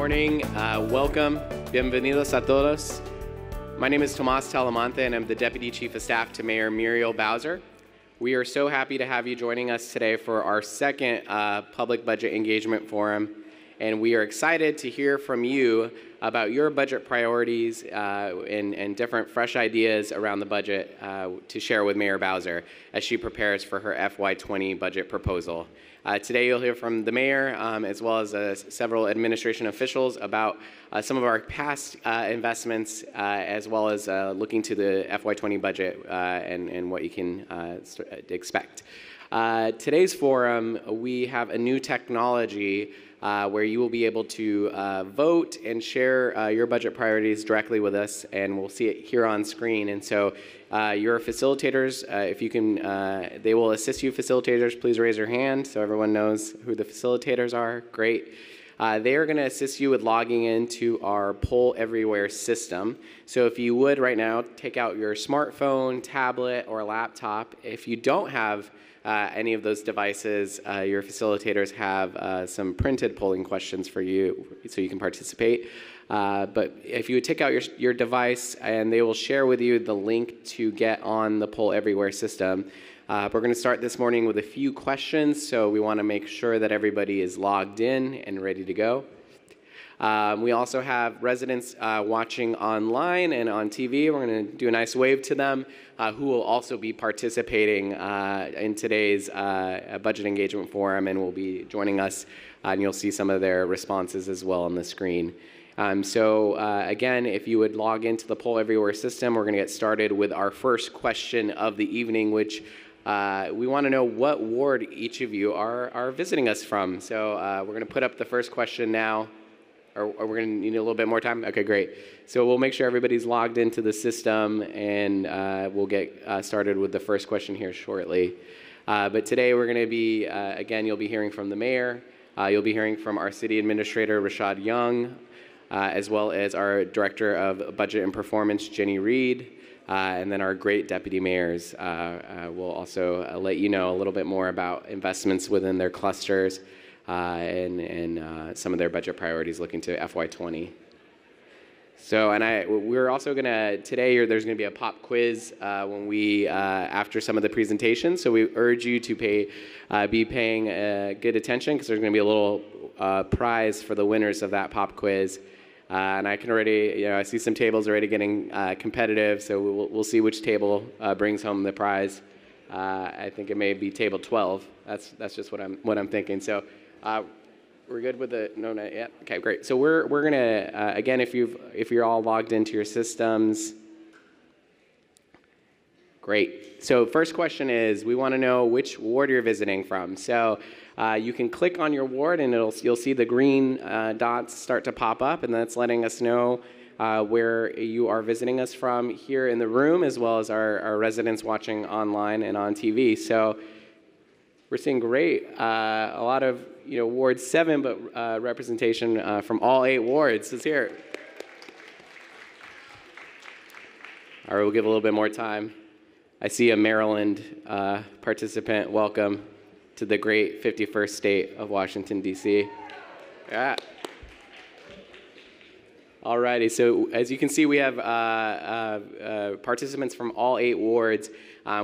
morning. Welcome. Bienvenidos a todos. My name is Tomas Talamante, and I'm the Deputy Chief of Staff to Mayor Muriel Bowser. We are so happy to have you joining us today for our second Public Budget Engagement Forum, and we are excited to hear from you about your budget priorities and different fresh ideas around the budget to share with Mayor Bowser as she prepares for her FY20 budget proposal. Today you'll hear from the mayor as well as several administration officials about some of our past investments as well as looking to the FY20 budget and what you can expect. Today's forum, we have a new technology where you will be able to vote and share your budget priorities directly with us, and we'll see it here on screen. And so your facilitators, if you can, they will assist you. Facilitators, please raise your hand so everyone knows who the facilitators are. Great. They are going to assist you with logging into our Poll Everywhere system. So if you would right now, take out your smartphone, tablet, or laptop. If you don't have any of those devices, your facilitators have some printed polling questions for you so you can participate. But if you would take out your device, and they will share with you the link to get on the Poll Everywhere system. We're going to start this morning with a few questions, so we want to make sure that everybody is logged in and ready to go. We also have residents watching online and on TV. We're going to do a nice wave to them, who will also be participating in today's Budget Engagement Forum and will be joining us, and you'll see some of their responses as well on the screen. Again, if you would log into the Poll Everywhere system, we're going to get started with our first question of the evening, which we want to know what ward each of you are visiting us from. So we're going to put up the first question now. Or we're going to need a little bit more time? Okay, great. So we'll make sure everybody's logged into the system, and we'll get started with the first question here shortly. But today we're going to be, again, you'll be hearing from the mayor. You'll be hearing from our city administrator, Rashad Young, as well as our director of budget and performance, Jenny Reed, and then our great deputy mayors will also let you know a little bit more about investments within their clusters. And some of their budget priorities looking to FY20. So, we're also gonna, today there's gonna be a pop quiz when we, after some of the presentations, so we urge you to be paying good attention, because there's gonna be a little prize for the winners of that pop quiz. And I can already, I see some tables already getting competitive, so we'll see which table brings home the prize. I think it may be table 12. That's just what I'm thinking. So. We're good with the no, not yet. Okay, great. So we're gonna again, if you're all logged into your systems, great. So first question is, we want to know which ward you're visiting from. So you can click on your ward, and you'll see the green dots start to pop up, and that's letting us know where you are visiting us from here in the room, as well as our residents watching online and on TV. So we're seeing great, a lot of Ward 7, but representation from all 8 wards is here. All right, we'll give a little bit more time. I see a Maryland participant. Welcome to the great 51st state of Washington, D.C. Yeah. All righty, so as you can see, we have participants from all 8 wards,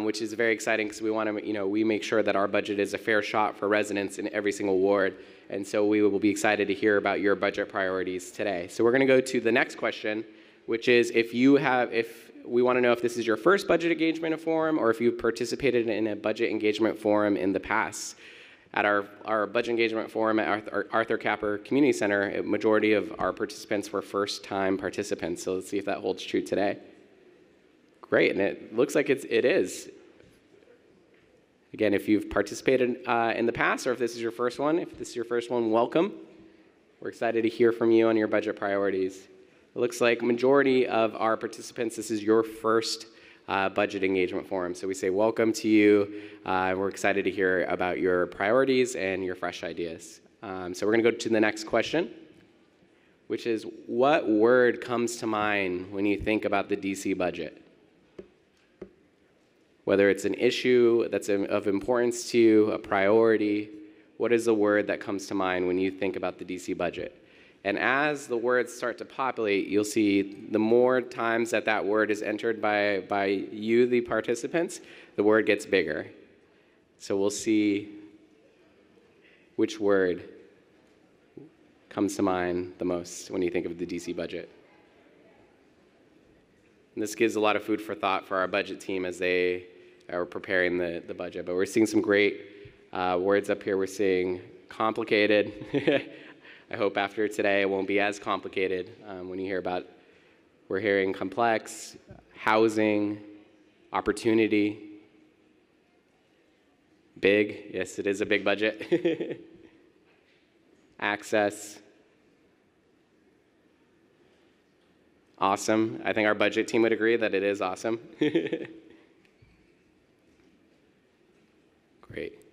which is very exciting, because we want to, we make sure that our budget is a fair shot for residents in every single ward, and so we will be excited to hear about your budget priorities today. So we're going to go to the next question, which is if we want to know if this is your first budget engagement forum, or if you've participated in a budget engagement forum in the past. At our budget engagement forum at Arthur Capper Community Center, a majority of our participants were first-time participants. So let's see if that holds true today. Great, and it looks like it is. Again, if you've participated in the past, or if this is your first one, welcome. We're excited to hear from you on your budget priorities. It looks like majority of our participants, this is your first budget engagement forum. So we say welcome to you. We're excited to hear about your priorities and your fresh ideas. So we're going to go to the next question, which is, what word comes to mind when you think about the DC budget? Whether it's an issue that's of importance to you, a priority, what is the word that comes to mind when you think about the DC budget? And as the words start to populate, you'll see the more times that that word is entered by you, the participants, the word gets bigger. So we'll see which word comes to mind the most when you think of the DC budget. And this gives a lot of food for thought for our budget team as they are preparing the budget. But we're seeing some great words up here. We're seeing complicated. I hope after today it won't be as complicated when you hear about, we're hearing complex, housing, opportunity, big. Yes, it is a big budget. Access. Awesome. I think our budget team would agree that it is awesome. Great.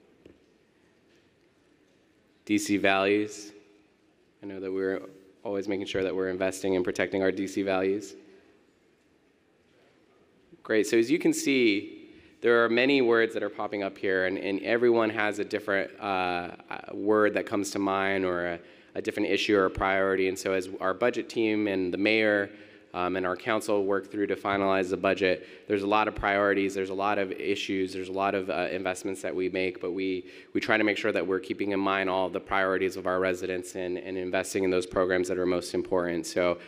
DC values. I know that we're always making sure that we're investing and protecting our DC values. Great. So as you can see, there are many words that are popping up here, and everyone has a different word that comes to mind, or a different issue or a priority. And so as our budget team and the mayor and our council work through to finalize the budget, there's a lot of priorities, there's a lot of issues, there's a lot of investments that we make, but we try to make sure that we're keeping in mind all the priorities of our residents and investing in those programs that are most important. So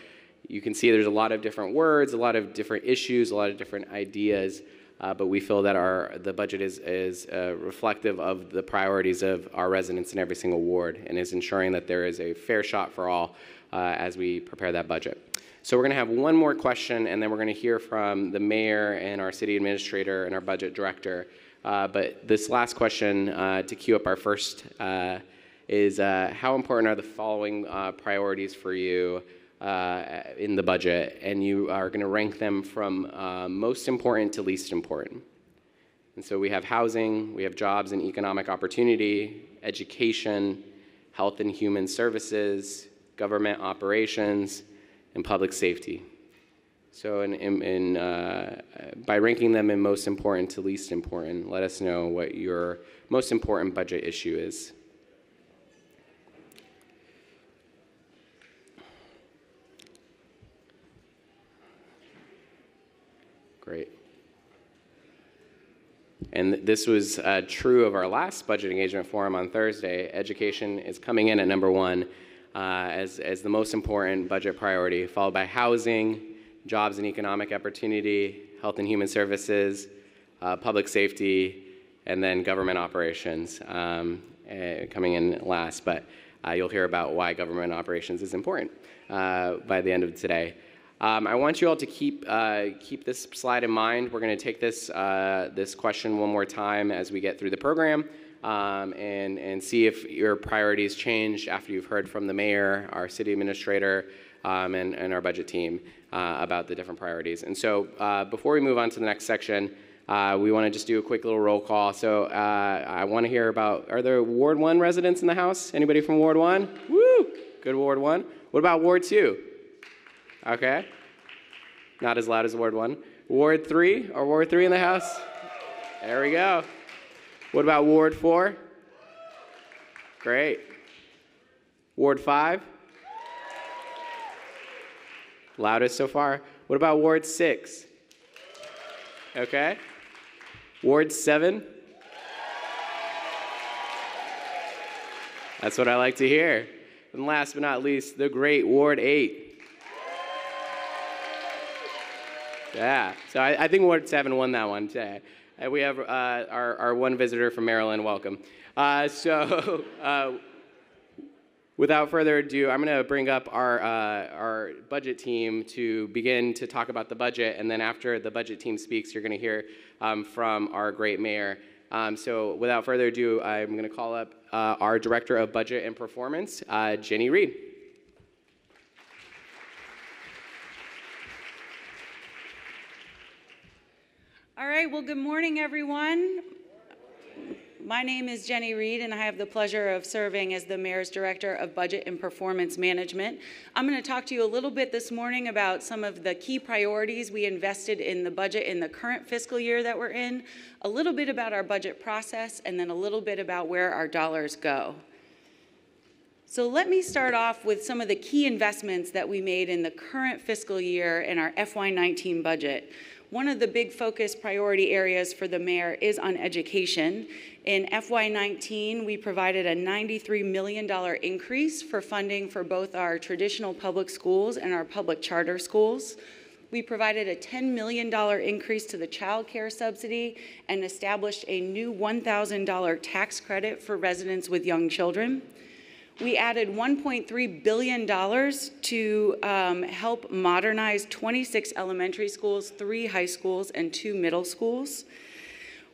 you can see there's a lot of different words, a lot of different issues, a lot of different ideas, but we feel that the budget is reflective of the priorities of our residents in every single ward, and is ensuring that there is a fair shot for all as we prepare that budget. So we're going to have one more question, and then we're going to hear from the mayor and our city administrator and our budget director. But this last question to queue up our first is how important are the following priorities for you in the budget? And you are going to rank them from most important to least important. And so we have housing, we have jobs and economic opportunity, education, health and human services, government operations, and public safety. So by ranking them in most important to least important, let us know what your most important budget issue is. Great. And this was true of our last budget engagement forum on Thursday. Education is coming in at number one as the most important budget priority, followed by housing, jobs and economic opportunity, health and human services, public safety, and then government operations coming in last. But you'll hear about why government operations is important by the end of today. I want you all to keep this slide in mind. We're going to take this question one more time as we get through the program and see if your priorities change after you've heard from the mayor, our city administrator, and our budget team about the different priorities. And so before we move on to the next section, we want to just do a quick little roll call. So I want to hear about, are there Ward 1 residents in the house? Anybody from Ward 1? Woo! Good Ward 1. What about Ward 2? Okay. Not as loud as Ward 1. Ward 3? Or Ward 3 in the house? There we go. What about Ward 4? Great. Ward 5? Loudest so far. What about Ward 6? Okay. Ward 7? That's what I like to hear. And last but not least, the great Ward 8. Yeah, so I think Ward 7 won that one today. And we have our one visitor from Maryland. Welcome. Without further ado, I'm going to bring up our budget team to begin to talk about the budget. And then after the budget team speaks, you're going to hear from our great mayor. So without further ado, I'm going to call up our Director of Budget and Performance, Jenny Reed. All right, well, good morning, everyone. My name is Jenny Reed, and I have the pleasure of serving as the Mayor's Director of Budget and Performance Management. I'm going to talk to you a little bit this morning about some of the key priorities we invested in the budget in the current fiscal year that we're in, a little bit about our budget process, and then a little bit about where our dollars go. So let me start off with some of the key investments that we made in the current fiscal year in our FY19 budget. One of the big focus priority areas for the mayor is on education. In FY19, we provided a $93 million increase for funding for both our traditional public schools and our public charter schools. We provided a $10 million increase to the child care subsidy and established a new $1,000 tax credit for residents with young children. We added $1.3 billion to help modernize 26 elementary schools, 3 high schools, and 2 middle schools.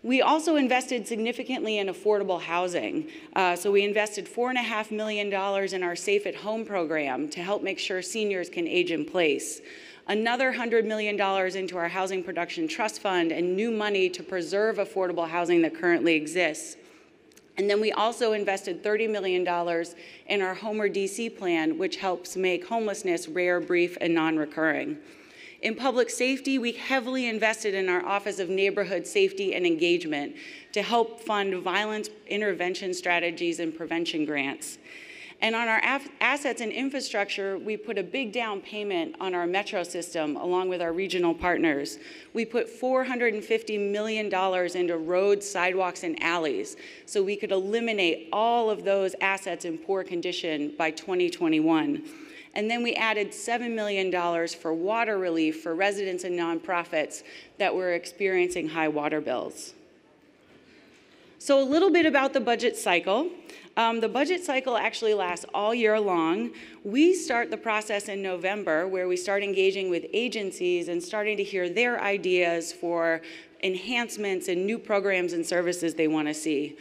We also invested significantly in affordable housing. So we invested $4.5 million in our Safe at Home program to help make sure seniors can age in place. Another $100 million into our Housing Production Trust Fund and new money to preserve affordable housing that currently exists. And then we also invested $30 million in our Homer DC plan, which helps make homelessness rare, brief, and non-recurring. In public safety, we heavily invested in our Office of Neighborhood Safety and Engagement to help fund violence intervention strategies and prevention grants. And on our assets and infrastructure, we put a big down payment on our metro system along with our regional partners. We put $450 million into roads, sidewalks, and alleys so we could eliminate all of those assets in poor condition by 2021. And then we added $7 million for water relief for residents and nonprofits that were experiencing high water bills. So a little bit about the budget cycle. The budget cycle actually lasts all year long. We start the process in November, where we start engaging with agencies and starting to hear their ideas for enhancements and new programs and services they want to see.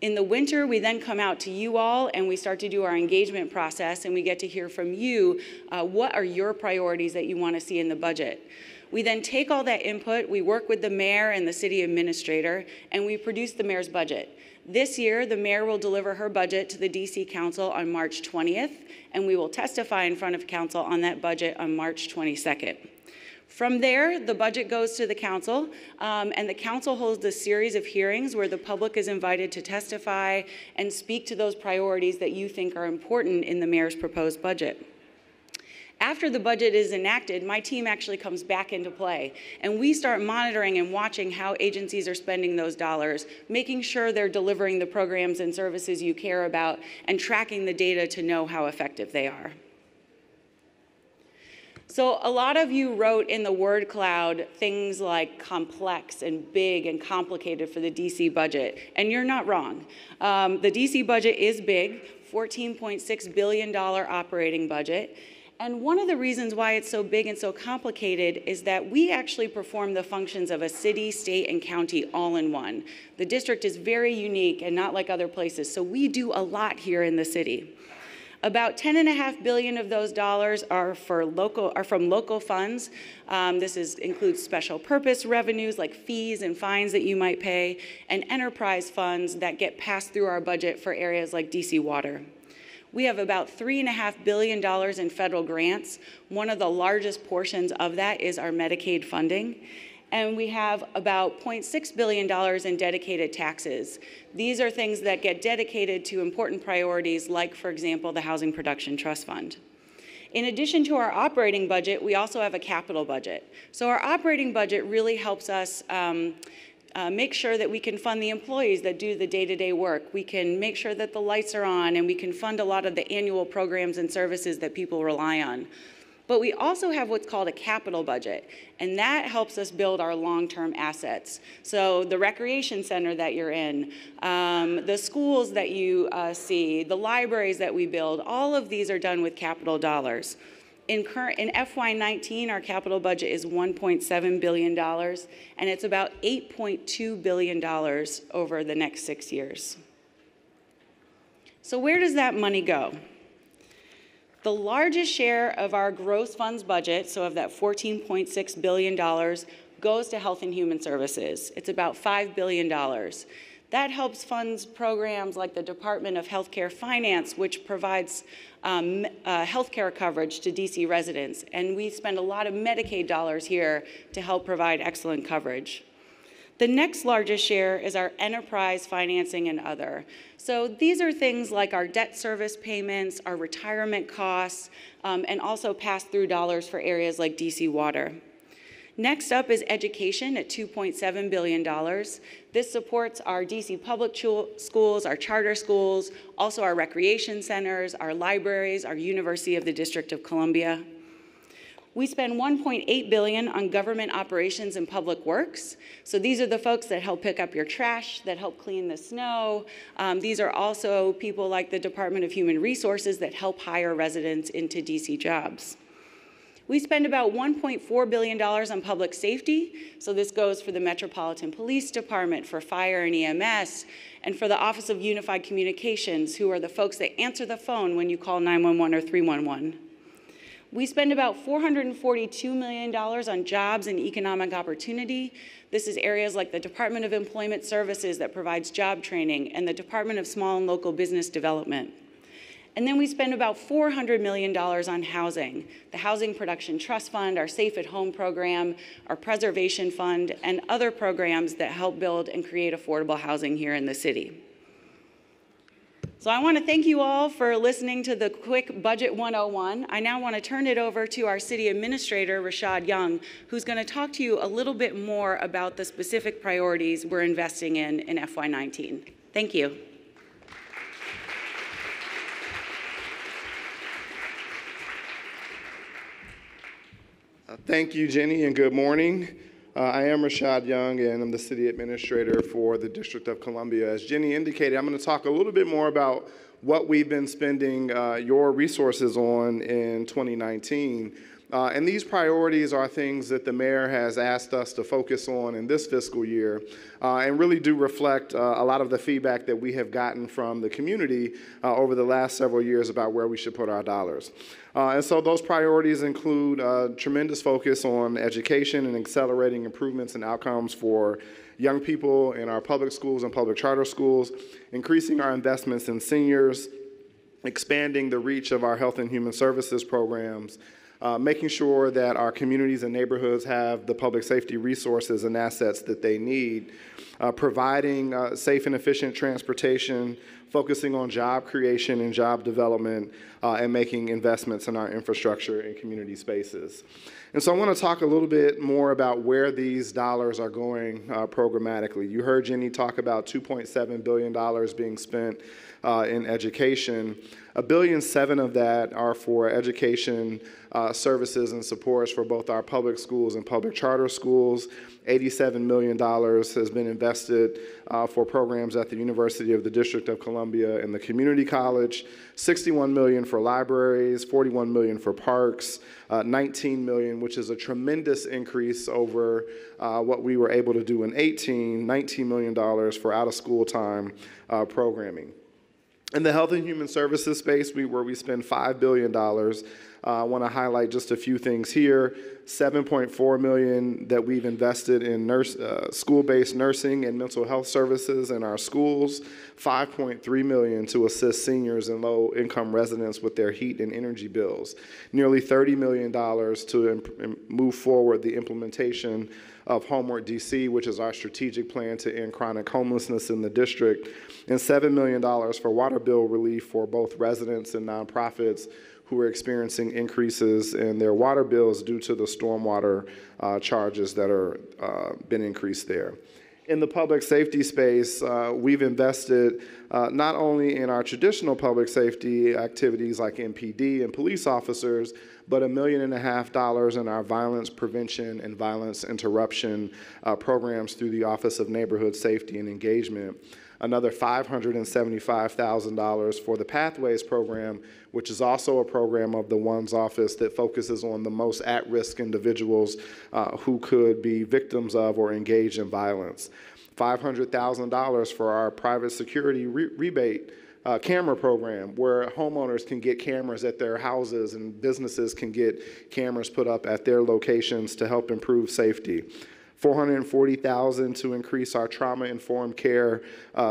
In the winter, we then come out to you all and we start to do our engagement process, and we get to hear from you what are your priorities that you want to see in the budget. We then take all that input, we work with the mayor and the city administrator, and we produce the mayor's budget. This year, the mayor will deliver her budget to the DC Council on March 20th, and we will testify in front of council on that budget on March 22nd. From there, the budget goes to the council, and the council holds a series of hearings where the public is invited to testify and speak to those priorities that you think are important in the mayor's proposed budget. After the budget is enacted, my team actually comes back into play, and we start monitoring and watching how agencies are spending those dollars, making sure they're delivering the programs and services you care about, and tracking the data to know how effective they are. So a lot of you wrote in the word cloud things like complex and big and complicated for the DC budget, and you're not wrong. The DC budget is big, $14.6 billion operating budget. And one of the reasons why it's so big and so complicated is that we actually perform the functions of a city, state, and county all in one. The district is very unique and not like other places, so we do a lot here in the city. About $10.5 billion of those dollars are from local funds. This includes special purpose revenues like fees and fines that you might pay, and enterprise funds that get passed through our budget for areas like DC Water. We have about $3.5 billion in federal grants. One of the largest portions of that is our Medicaid funding. And we have about $0.6 billion in dedicated taxes. These are things that get dedicated to important priorities like, for example, the Housing Production Trust Fund. In addition to our operating budget, we also have a capital budget. So our operating budget really helps us make sure that we can fund the employees that do the day-to-day work. We can make sure that the lights are on, and we can fund a lot of the annual programs and services that people rely on. But we also have what's called a capital budget, and that helps us build our long-term assets. So the recreation center that you're in, the schools that you see, the libraries that we build, all of these are done with capital dollars. In FY19, our capital budget is $1.7 billion, and it's about $8.2 billion over the next 6 years. So where does that money go? The largest share of our gross funds budget, so of that $14.6 billion, goes to Health and Human Services. It's about $5 billion. That helps fund programs like the Department of Healthcare Finance, which provides healthcare coverage to DC residents. And we spend a lot of Medicaid dollars here to help provide excellent coverage. The next largest share is our enterprise financing and other. So these are things like our debt service payments, our retirement costs, and also pass-through dollars for areas like DC Water. Next up is education at $2.7 billion. This supports our DC public schools, our charter schools, also our recreation centers, our libraries, our University of the District of Columbia. We spend $1.8 billion on government operations and public works. So these are the folks that help pick up your trash, that help clean the snow. These are also people like the Department of Human Resources that help hire residents into DC jobs. We spend about $1.4 billion on public safety. So this goes for the Metropolitan Police Department, for fire and EMS, and for the Office of Unified Communications, who are the folks that answer the phone when you call 911 or 311. We spend about $442 million on jobs and economic opportunity. This is areas like the Department of Employment Services that provides job training, and the Department of Small and Local Business Development. And then we spend about $400 million on housing, the Housing Production Trust Fund, our Safe at Home program, our Preservation Fund, and other programs that help build and create affordable housing here in the city. So I want to thank you all for listening to the quick Budget 101. I now want to turn it over to our City Administrator, Rashad Young, who's going to talk to you a little bit more about the specific priorities we're investing in FY19. Thank you. Thank you, Jenny, and good morning. I am Rashad Young, and I'm the City Administrator for the District of Columbia. As Jenny indicated, I'm going to talk a little bit more about what we've been spending your resources on in 2019. And these priorities are things that the mayor has asked us to focus on in this fiscal year and really do reflect a lot of the feedback that we have gotten from the community over the last several years about where we should put our dollars. And so those priorities include tremendous focus on education and accelerating improvements and outcomes for young people in our public schools and public charter schools, increasing our investments in seniors, expanding the reach of our health and human services programs, making sure that our communities and neighborhoods have the public safety resources and assets that they need, providing safe and efficient transportation, focusing on job creation and job development, and making investments in our infrastructure and community spaces. And so I want to talk a little bit more about where these dollars are going programmatically. You heard Jenny talk about $2.7 billion being spent in education. $1.7 billion of that are for education services and supports for both our public schools and public charter schools. $87 million has been invested for programs at the University of the District of Columbia and the Community College, $61 million for libraries, $41 million for parks, $19 million, which is a tremendous increase over what we were able to do in $19 million for out-of-school time programming. In the health and human services space, where we spend $5 billion, I want to highlight just a few things here. $7.4 million that we've invested in school-based nursing and mental health services in our schools. $5.3 million to assist seniors and low-income residents with their heat and energy bills. Nearly $30 million to move forward the implementation of Homeward DC, which is our strategic plan to end chronic homelessness in the district, and $7 million for water bill relief for both residents and nonprofits who are experiencing increases in their water bills due to the stormwater charges that are been increased there. In the public safety space, we've invested not only in our traditional public safety activities like MPD and police officers, but $1.5 million in our violence prevention and violence interruption programs through the Office of Neighborhood Safety and Engagement. Another $575,000 for the Pathways program, which is also a program of the ONE's office that focuses on the most at-risk individuals who could be victims of or engage in violence. $500,000 for our private security rebate camera program, where homeowners can get cameras at their houses and businesses can get cameras put up at their locations to help improve safety. $440,000 to increase our trauma-informed care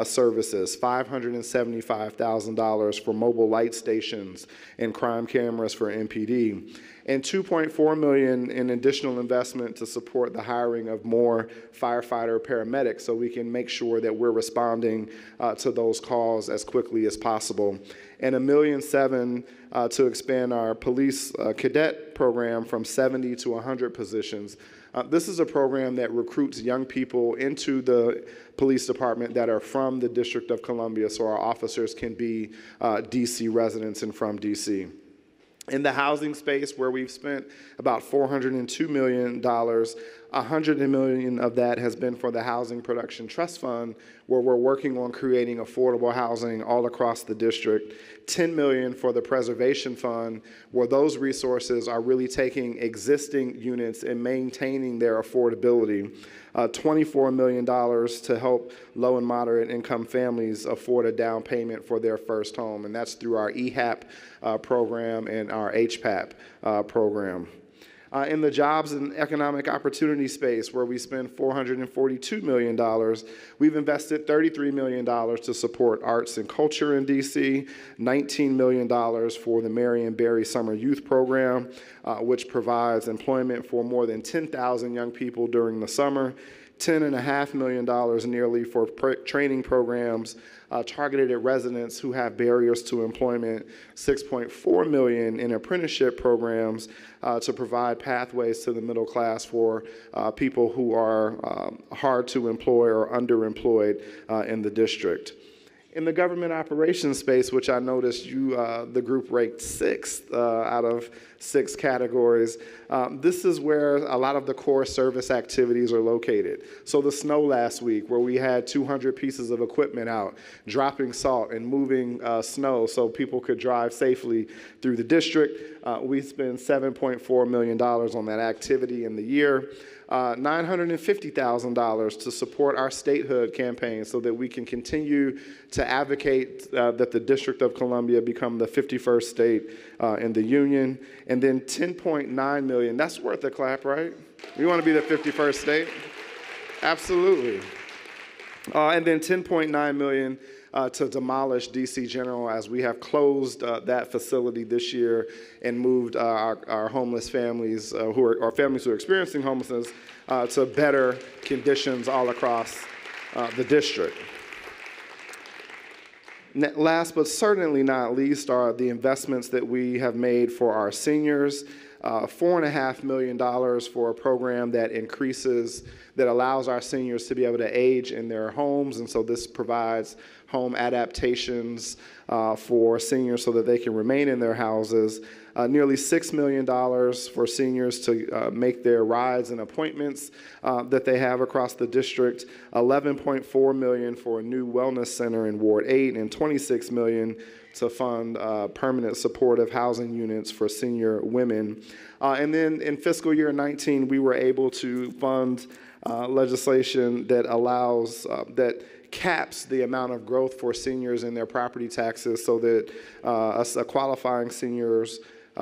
services, $575,000 for mobile light stations and crime cameras for MPD, and $2.4 million in additional investment to support the hiring of more firefighter paramedics so we can make sure that we're responding to those calls as quickly as possible, and $1.7 million to expand our police cadet program from 70 to 100 positions. This is a program that recruits young people into the police department that are from the District of Columbia, so our officers can be DC residents and from DC. In the housing space, where we've spent about $402 million, $100 million of that has been for the Housing Production Trust Fund, where we're working on creating affordable housing all across the district. $10 million for the Preservation Fund, where those resources are really taking existing units and maintaining their affordability. $24 million to help low and moderate income families afford a down payment for their first home, and that's through our EHAP program and our HPAP program. In the jobs and economic opportunity space, where we spend $442 million, we've invested $33 million to support arts and culture in DC, $19 million for the Marion Barry Summer Youth Program, which provides employment for more than 10,000 young people during the summer, $10.5 million nearly for training programs targeted at residents who have barriers to employment, $6.4 million in apprenticeship programs to provide pathways to the middle class for people who are hard to employ or underemployed in the district. In the government operations space, which I noticed the group ranked 6th out of 6 categories, this is where a lot of the core service activities are located. So the snow last week, where we had 200 pieces of equipment out, dropping salt and moving snow so people could drive safely through the district. We spent $7.4 million on that activity in the year. $950,000 to support our statehood campaign so that we can continue to advocate that the District of Columbia become the 51st state in the union. And then $10.9 million, that's worth a clap, right? We want to be the 51st state? Absolutely. And then $10.9 million to demolish DC General, as we have closed that facility this year and moved our homeless families or families who are experiencing homelessness to better conditions all across the district. Last but certainly not least are the investments that we have made for our seniors. $4.5 million for a program that allows our seniors to be able to age in their homes, and so this provides home adaptations for seniors so that they can remain in their houses. Nearly $6 million for seniors to make their rides and appointments that they have across the district, $11.4 million for a new wellness center in Ward 8, and $26 million to fund permanent supportive housing units for senior women. And then in fiscal year 19, we were able to fund legislation that allows, that caps the amount of growth for seniors in their property taxes so that a qualifying senior's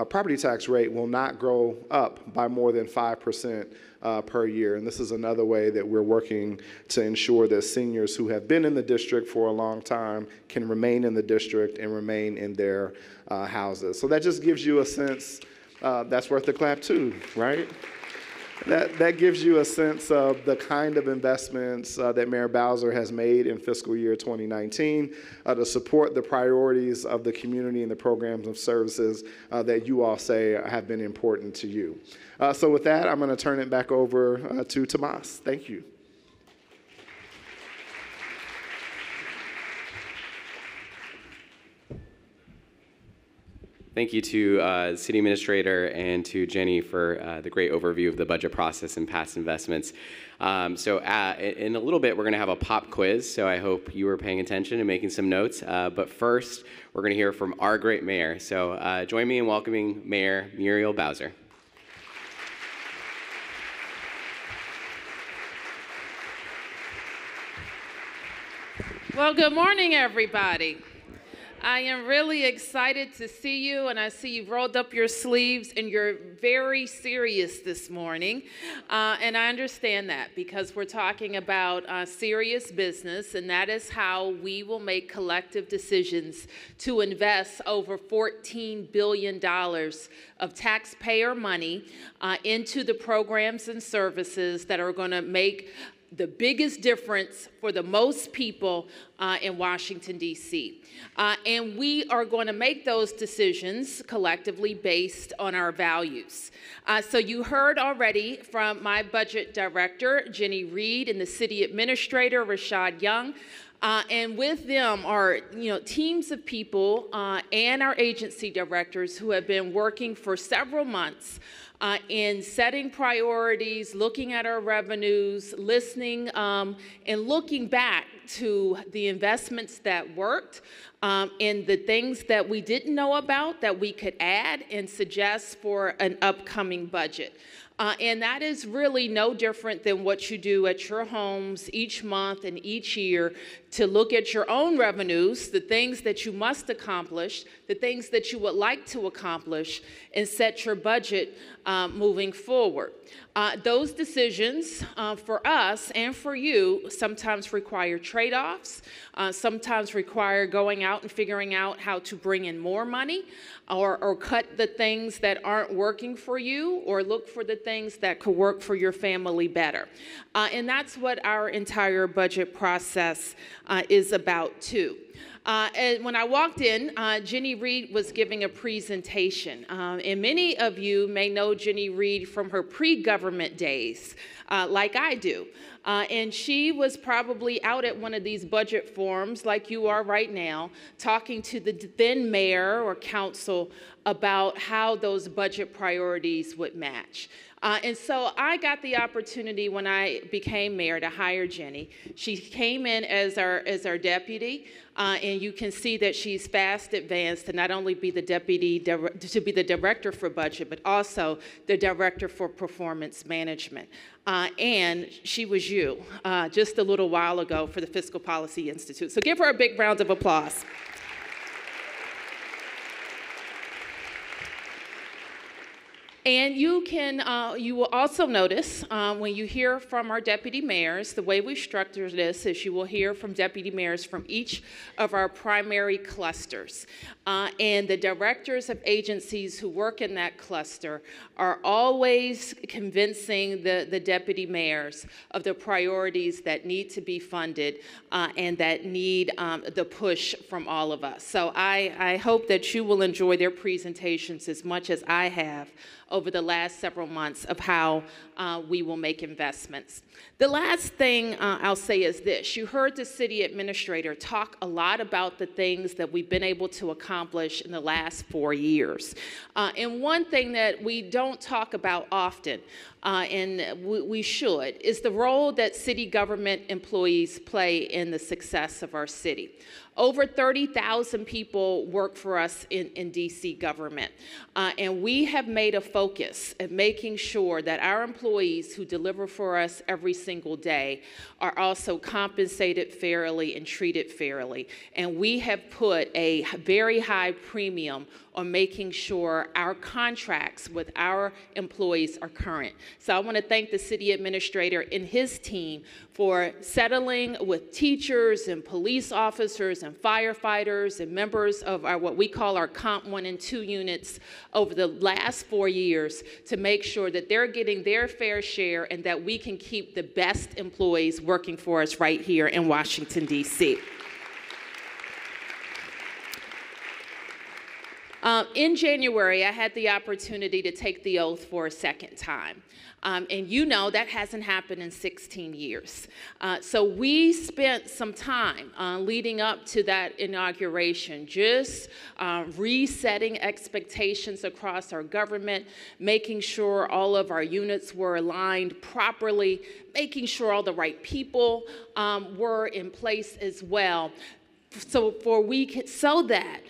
property tax rate will not grow up by more than 5% per year. And this is another way that we're working to ensure that seniors who have been in the district for a long time can remain in the district and remain in their houses. So that just gives you a sense, that's worth a clap too, right? That gives you a sense of the kind of investments that Mayor Bowser has made in fiscal year 2019 to support the priorities of the community and the programs and services that you all say have been important to you. So with that, I'm going to turn it back over to Tomas. Thank you. Thank you to the City Administrator and to Jenny for the great overview of the budget process and past investments. So in a little bit, we're going to have a pop quiz, so I hope you were paying attention and making some notes. But first, we're going to hear from our great mayor. So join me in welcoming Mayor Muriel Bowser. Well, good morning, everybody. I am really excited to see you, and I see you've rolled up your sleeves and you're very serious this morning. And I understand that because we're talking about serious business, and that is how we will make collective decisions to invest over $14 billion of taxpayer money into the programs and services that are going to make the biggest difference for the most people in Washington, D.C. And we are going to make those decisions collectively based on our values. So you heard already from my budget director, Jenny Reed, and the city administrator, Rashad Young. And with them are, teams of people and our agency directors who have been working for several months in setting priorities, looking at our revenues, listening, and looking back to the investments that worked and the things that we didn't know about that we could add and suggest for an upcoming budget. And that is really no different than what you do at your homes each month and each year to look at your own revenues, the things that you must accomplish, the things that you would like to accomplish, and set your budget moving forward. Those decisions for us and for you sometimes require trade-offs, sometimes require going out and figuring out how to bring in more money or cut the things that aren't working for you or look for the things that could work for your family better. And that's what our entire budget process is about too. And when I walked in, Jenny Reed was giving a presentation. And many of you may know Jenny Reed from her pre-government days, like I do. And she was probably out at one of these budget forums, like you are right now, talking to the then mayor or council about how those budget priorities would match. And so I got the opportunity when I became mayor to hire Jenny. She came in as our deputy, and you can see that she's fast advanced to not only be the to be the director for budget, but also the director for performance management. And she was you just a little while ago for the Fiscal Policy Institute. So give her a big round of applause. And you will also notice when you hear from our deputy mayors, the way we structure this is you will hear from deputy mayors from each of our primary clusters. And the directors of agencies who work in that cluster are always convincing the deputy mayors of the priorities that need to be funded and that need the push from all of us. So I hope that you will enjoy their presentations as much as I have over the last several months of how we will make investments. The last thing I'll say is this. You heard the city administrator talk a lot about the things that we've been able to accomplish in the last 4 years. And one thing that we don't talk about often, and we should, is the role that city government employees play in the success of our city. Over 30,000 people work for us in D.C. government, and we have made a focus at making sure that our employees who deliver for us every single day are also compensated fairly and treated fairly. And we have put a very high premium on making sure our contracts with our employees are current. So I want to thank the city administrator and his team for settling with teachers and police officers and firefighters and members of what we call our Comp 1 and 2 units over the last 4 years to make sure that they're getting their fair share and that we can keep the best employees working for us right here in Washington, D.C. In January, I had the opportunity to take the oath for a second time. And you know that hasn't happened in 16 years. So we spent some time leading up to that inauguration, just resetting expectations across our government, making sure all of our units were aligned properly, making sure all the right people were in place as well. So that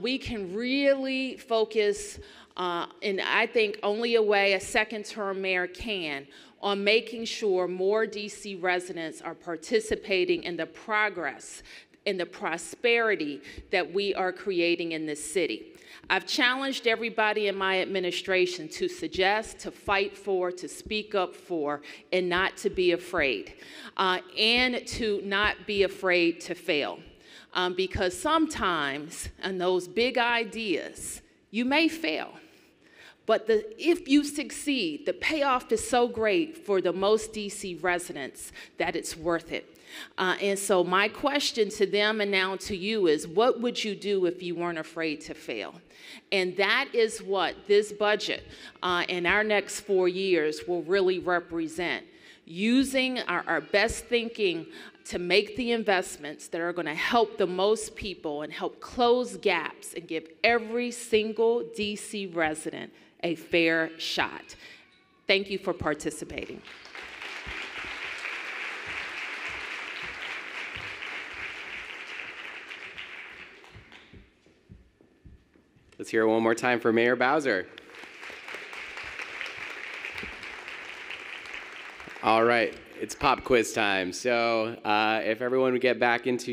we can really focus, and I think only a way a second-term mayor can, on making sure more D.C. residents are participating in the progress and the prosperity that we are creating in this city. I've challenged everybody in my administration to suggest, to fight for, to speak up for, and not to be afraid, and to not be afraid to fail. Because sometimes in those big ideas, you may fail. But if you succeed, the payoff is so great for the most DC residents that it's worth it. And so my question to them and now to you is, what would you do if you weren't afraid to fail? And that is what this budget in our next 4 years will really represent. Using our best thinking to make the investments that are going to help the most people and help close gaps and give every single DC resident a fair shot. Thank you for participating. Let's hear it one more time for Mayor Bowser. All right, it's pop quiz time. So if everyone would get back into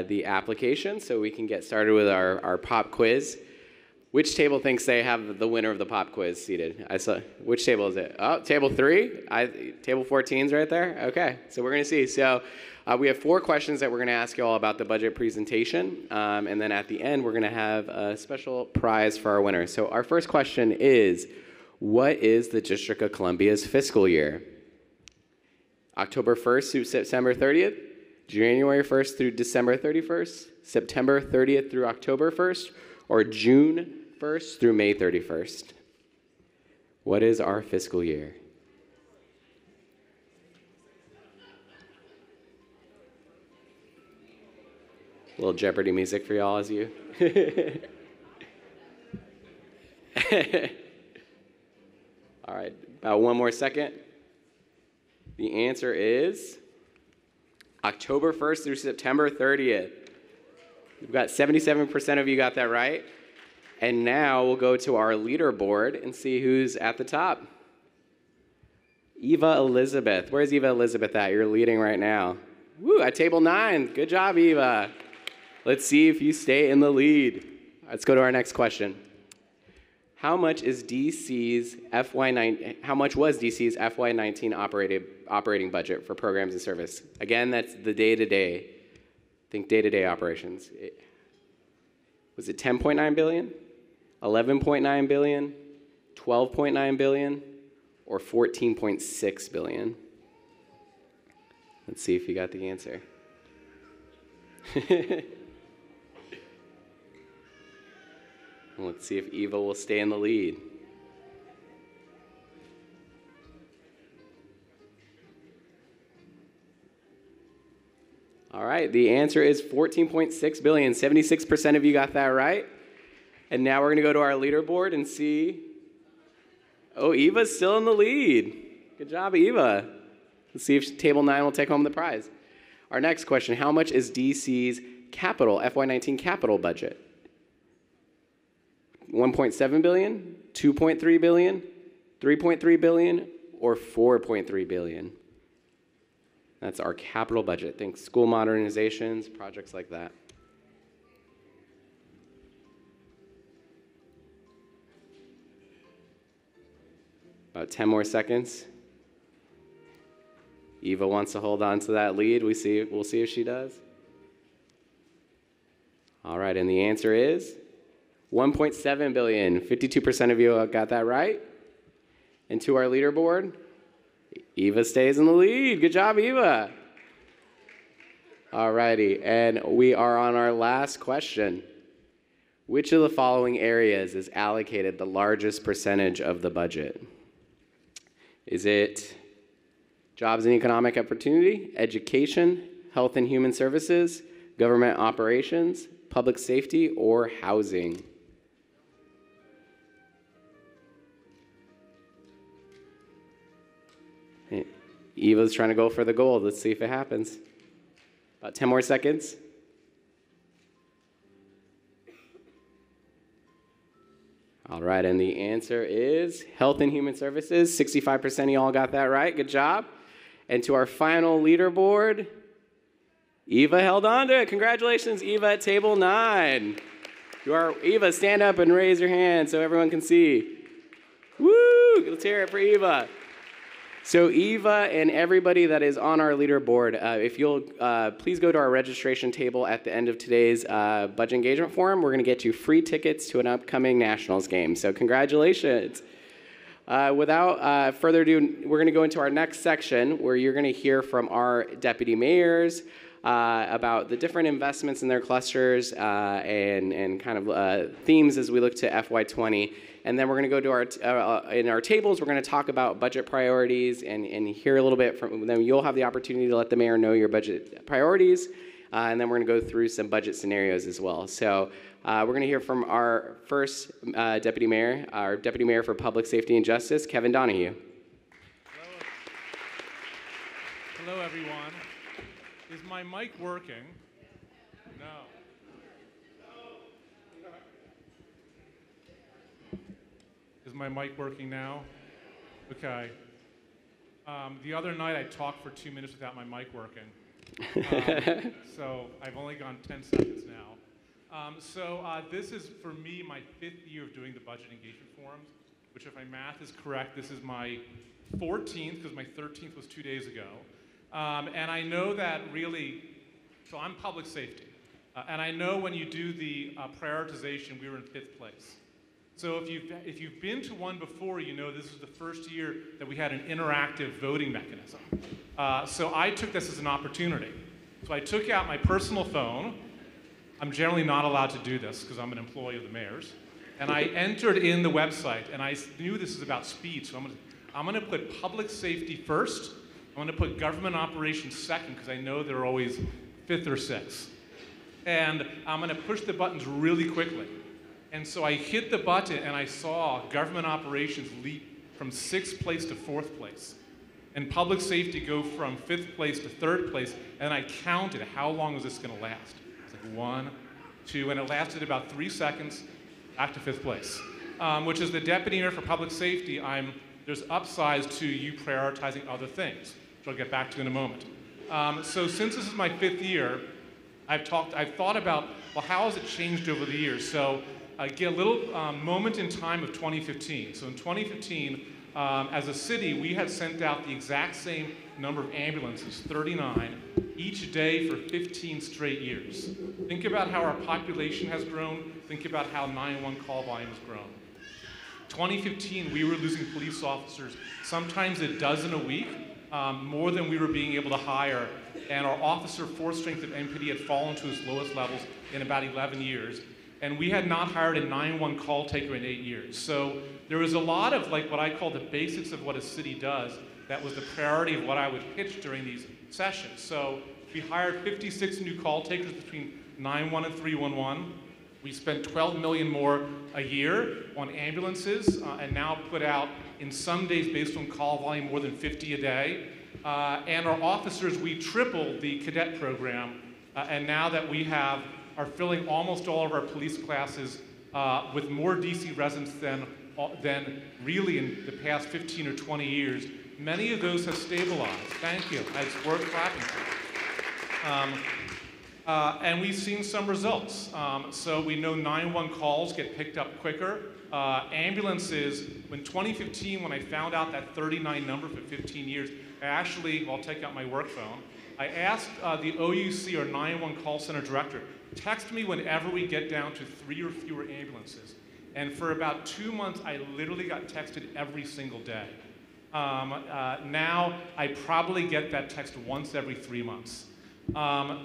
the application so we can get started with our pop quiz. Which table thinks they have the winner of the pop quiz seated? Which table is it? Oh, table 3? Table 14's right there? Okay, so we're going to see. So we have 4 questions that we're going to ask you all about the budget presentation. And then at the end, we're going to have a special prize for our winner. So our first question is, what is the District of Columbia's fiscal year? October 1st through September 30th? January 1st through December 31st? September 30th through October 1st? Or June 1st through May 31st? What is our fiscal year? A little Jeopardy music for y'all as you. All right, about one more second. The answer is October 1st through September 30th. We've got 77% of you got that right. And now we'll go to our leaderboard and see who's at the top. Eva Elizabeth. Where's Eva Elizabeth at? You're leading right now. Woo, at table 9. Good job, Eva. Let's see if you stay in the lead. Let's go to our next question. How much was DC's FY19 operating budget for programs and service? Again, that's the day-to-day. Think day-to-day operations. Was it 10.9 billion, 11.9 billion, 12.9 billion, or 14.6 billion? Let's see if you got the answer. Let's see if Eva will stay in the lead. All right, the answer is 14.6 billion. 76% of you got that right. And now we're going to go to our leaderboard and see. Oh, Eva's still in the lead. Good job, Eva. Let's see if table 9 will take home the prize. Our next question, how much is DC's capital, FY19 capital budget? 1.7 billion, 2.3 billion, 3.3 billion, or 4.3 billion? That's our capital budget. Think school modernizations, projects like that. About 10 more seconds. Eva wants to hold on to that lead. We'll see if she does. All right, and the answer is 1.7 billion. 52% of you got that right. And to our leaderboard, Eva stays in the lead. Good job, Eva. All righty, and we are on our last question. Which of the following areas is allocated the largest percentage of the budget? Is it jobs and economic opportunity, education, health and human services, government operations, public safety, or housing? Eva's trying to go for the gold. Let's see if it happens. About 10 more seconds. All right, and the answer is health and human services. 65% of y'all got that right. Good job. And to our final leaderboard, Eva held on to it. Congratulations, Eva, at table 9. Eva, stand up and raise your hand so everyone can see. Woo! Let's hear it for Eva. So Eva and everybody that is on our leaderboard, if you'll please go to our registration table at the end of today's budget engagement forum. We're going to get you free tickets to an upcoming Nationals game. So congratulations. Without further ado, we're going to go into our next section where you're going to hear from our deputy mayors about the different investments in their clusters and kind of themes as we look to FY20. And then we're going to go to in our tables, we're going to talk about budget priorities and hear a little bit from them. You'll have the opportunity to let the mayor know your budget priorities. And then we're going to go through some budget scenarios as well. So we're going to hear from our first deputy mayor, our deputy mayor for Public Safety and Justice, Kevin Donahue. Hello, everyone. Is my mic working? No. Is my mic working now? Okay. The other night I talked for 2 minutes without my mic working. So I've only gone 10 seconds now. This is, for me, my 5th year of doing the budget engagement forums, which if my math is correct, this is my 14th, because my 13th was 2 days ago. And I know that really, so I'm public safety. And I know when you do the prioritization, we were in 5th place. So if you've been to one before, you know this was the first year that we had an interactive voting mechanism. So I took this as an opportunity. So I took out my personal phone. I'm generally not allowed to do this because I'm an employee of the mayor's. And I entered in the website, and I knew this is about speed, so I'm gonna put public safety first. I'm gonna put government operations second because I know they're always 5th or 6th. And I'm gonna push the buttons really quickly. And so I hit the button and I saw government operations leap from 6th place to 4th place. And public safety go from 5th place to 3rd place. And I counted how long was this gonna last. It's like 1, 2, and it lasted about 3 seconds, back to 5th place. Which is the deputy mayor for public safety, there's upsides to you prioritizing other things, which I'll get back to in a moment. So since this is my 5th year, I've thought about, well, how has it changed over the years? So get a little moment in time of 2015. So in 2015, as a city, we had sent out the exact same number of ambulances, 39, each day for 15 straight years. Think about how our population has grown. Think about how 911 call volume has grown. 2015, we were losing police officers, sometimes a dozen a week, more than we were being able to hire. And our officer force strength at MPD had fallen to its lowest levels in about 11 years. And we had not hired a 911 call taker in 8 years. So there was a lot of like what I call the basics of what a city does that was the priority of what I would pitch during these sessions. So we hired 56 new call takers between 911 and 311. We spent $12 million more a year on ambulances and now put out, in some days based on call volume, more than 50 a day. And our officers, we tripled the cadet program. And now that we are filling almost all of our police classes with more DC residents than really in the past 15 or 20 years. Many of those have stabilized. Thank you. It's worth clapping for. And we've seen some results. So we know 911 calls get picked up quicker. Ambulances, in 2015, when I found out that 39 number for 15 years, I'll take out my work phone. I asked the OUC, or 911 call center director, text me whenever we get down to 3 or fewer ambulances. And for about 2 months, I literally got texted every single day. Now, I probably get that text once every 3 months.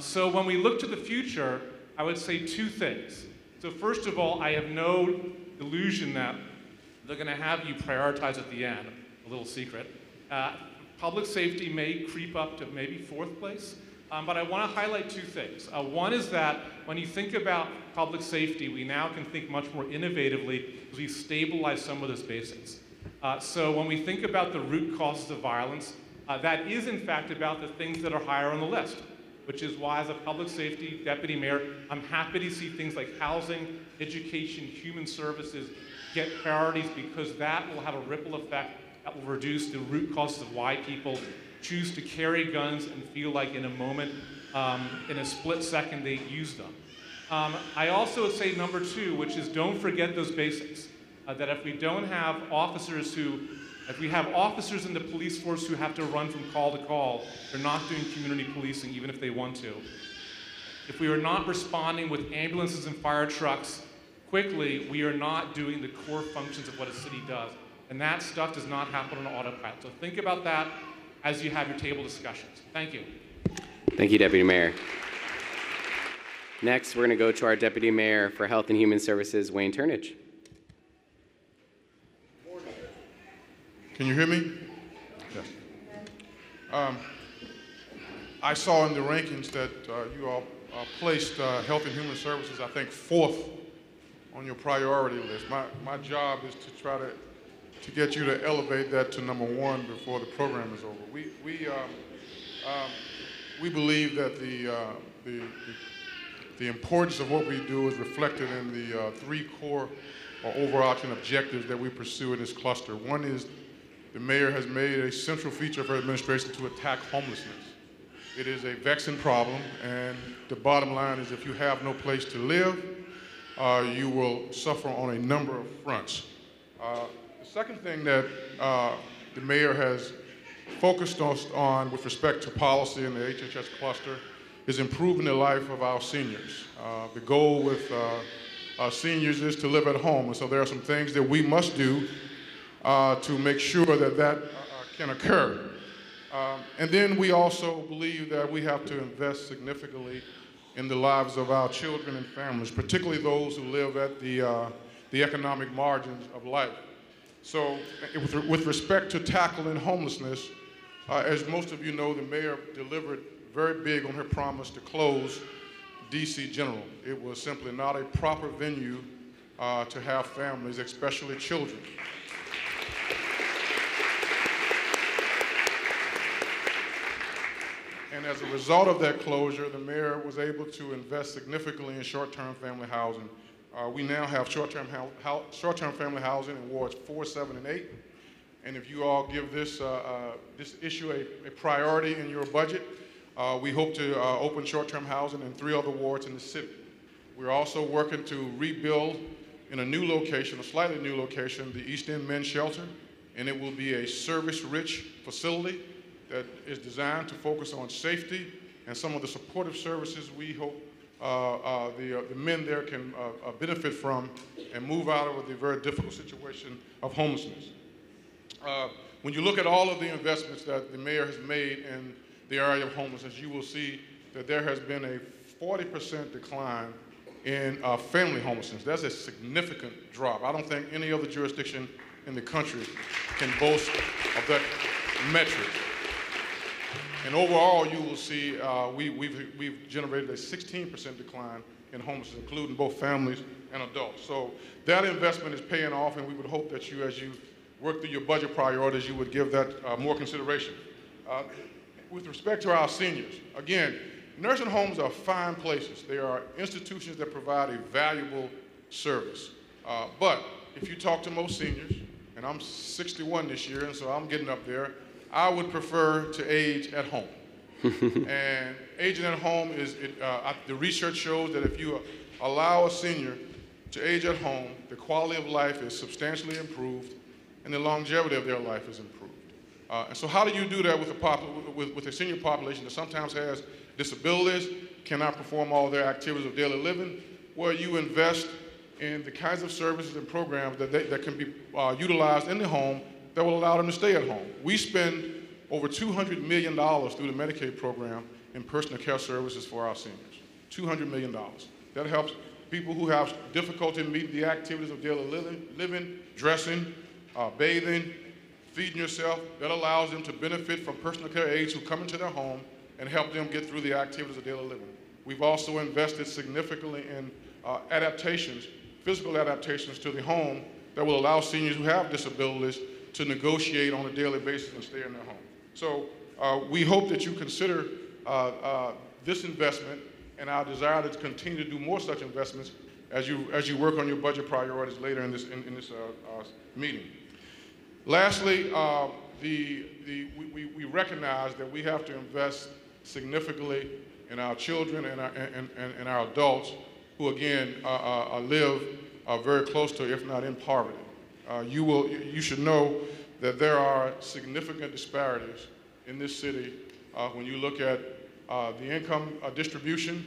So when we look to the future, I would say 2 things. So first of all, I have no illusion that they're going to have you prioritize at the end, a little secret. Public safety may creep up to maybe 4th place, but I want to highlight 2 things. One is that when you think about public safety, we now can think much more innovatively because we've stabilized some of those basics. So when we think about the root causes of violence, that is in fact about the things that are higher on the list, which is why as a public safety deputy mayor, I'm happy to see things like housing, education, human services get priorities because that will have a ripple effect that will reduce the root causes of why people choose to carry guns and feel like in a moment in a split second they use them. I also would say number two, which is don't forget those basics. That if we don't have officers if we have officers in the police force who have to run from call to call, they're not doing community policing even if they want to. If we are not responding with ambulances and fire trucks quickly, we are not doing the core functions of what a city does. And that stuff does not happen on autopilot. So think about that as you have your table discussions. Thank you. Thank you, Deputy Mayor. Next, we're going to go to our Deputy Mayor for Health and Human Services, Wayne Turnage. Can you hear me? Yes. I saw in the rankings that you all placed Health and Human Services, I think, 4th on your priority list. My job is to try to get you to elevate that to number 1 before the program is over. We believe that the importance of what we do is reflected in the 3 core or overarching objectives that we pursue in this cluster. One is the mayor has made a central feature of her administration to attack homelessness. It is a vexing problem, and the bottom line is if you have no place to live, you will suffer on a number of fronts. The second thing that the mayor has focused on with respect to policy in the HHS cluster is improving the life of our seniors. The goal with seniors is to live at home, and so there are some things that we must do to make sure that can occur. And then we also believe that we have to invest significantly in the lives of our children and families, particularly those who live at the economic margins of life. So with respect to tackling homelessness, as most of you know, the mayor delivered very big on her promise to close DC General. It was simply not a proper venue to have families, especially children. And as a result of that closure, the mayor was able to invest significantly in short-term family housing. We now have short-term family housing in wards 4, 7, and 8. And if you all give this issue a priority in your budget, we hope to open short-term housing in 3 other wards in the city. We're also working to rebuild in a new location, a slightly new location, the East End Men's Shelter, and it will be a service-rich facility that is designed to focus on safety and some of the supportive services we hope the men there can benefit from and move out of the very difficult situation of homelessness. When you look at all of the investments that the mayor has made in the area of homelessness, you will see that there has been a 40% decline in family homelessness. That's a significant drop. I don't think any other jurisdiction in the country can boast of that metric. And overall, you will see we've generated a 16% decline in homelessness, including both families and adults. So that investment is paying off, and we would hope that you, as you work through your budget priorities, you would give that more consideration. With respect to our seniors, again, nursing homes are fine places. They are institutions that provide a valuable service. But if you talk to most seniors, and I'm 61 this year, and so I'm getting up there, I would prefer to age at home. And aging at home is, the research shows that if you allow a senior to age at home, the quality of life is substantially improved and the longevity of their life is improved. And so how do you do that with a senior population that sometimes has disabilities, cannot perform all their activities of daily living? Well, you invest in the kinds of services and programs that can be utilized in the home that will allow them to stay at home. We spend over $200 million through the Medicaid program in personal care services for our seniors. $200 million. That helps people who have difficulty meeting the activities of daily living, dressing, bathing, feeding yourself. That allows them to benefit from personal care aides who come into their home and help them get through the activities of daily living. We've also invested significantly in adaptations, physical adaptations to the home that will allow seniors who have disabilities to negotiate on a daily basis and stay in their home. So we hope that you consider this investment and our desire to continue to do more such investments as you work on your budget priorities later in this meeting. Lastly, we recognize that we have to invest significantly in our children and our adults who, again, live very close to, if not in poverty. You should know that there are significant disparities in this city when you look at the income distribution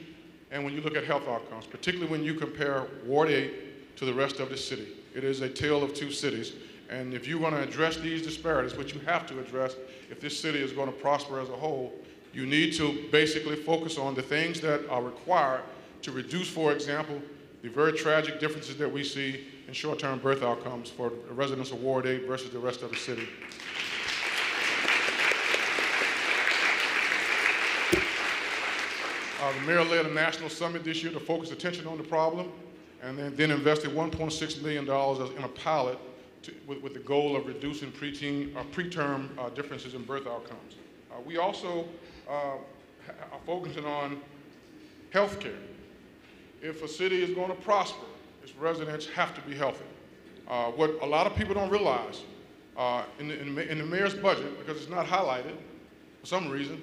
and when you look at health outcomes, particularly when you compare Ward 8 to the rest of the city. It is a tale of two cities. And if you want to address these disparities, which you have to address if this city is going to prosper as a whole, you need to basically focus on the things that are required to reduce, for example, the very tragic differences that we see in short-term birth outcomes for the residents of Ward 8 versus the rest of the city. The mayor led a national summit this year to focus attention on the problem and then invested $1.6 million in a pilot with the goal of reducing preterm differences in birth outcomes. We also are focusing on health care. If a city is going to prosper, its residents have to be healthy. What a lot of people don't realize in the mayor's budget, because it's not highlighted for some reason,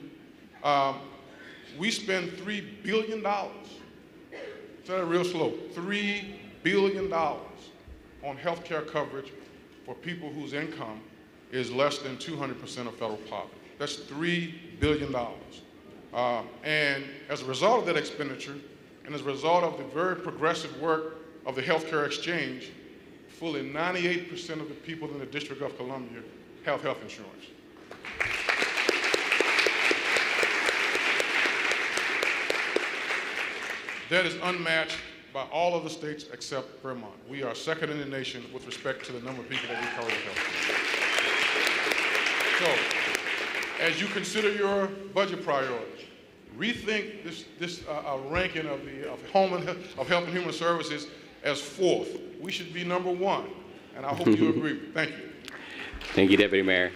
we spend $3 billion. Say that real slow. $3 billion on health care coverage for people whose income is less than 200% of federal poverty. That's $3 billion. And as a result of that expenditure, and as a result of the very progressive work of the healthcare exchange, fully 98% of the people in the District of Columbia have health insurance. That is unmatched by all of the states except Vermont. We are second in the nation with respect to the number of people that we cover with health care. So, as you consider your budget priorities, rethink this ranking of Health and Human Services as fourth. We should be number one, and I hope you agree. Thank you. Thank you, Deputy Mayor.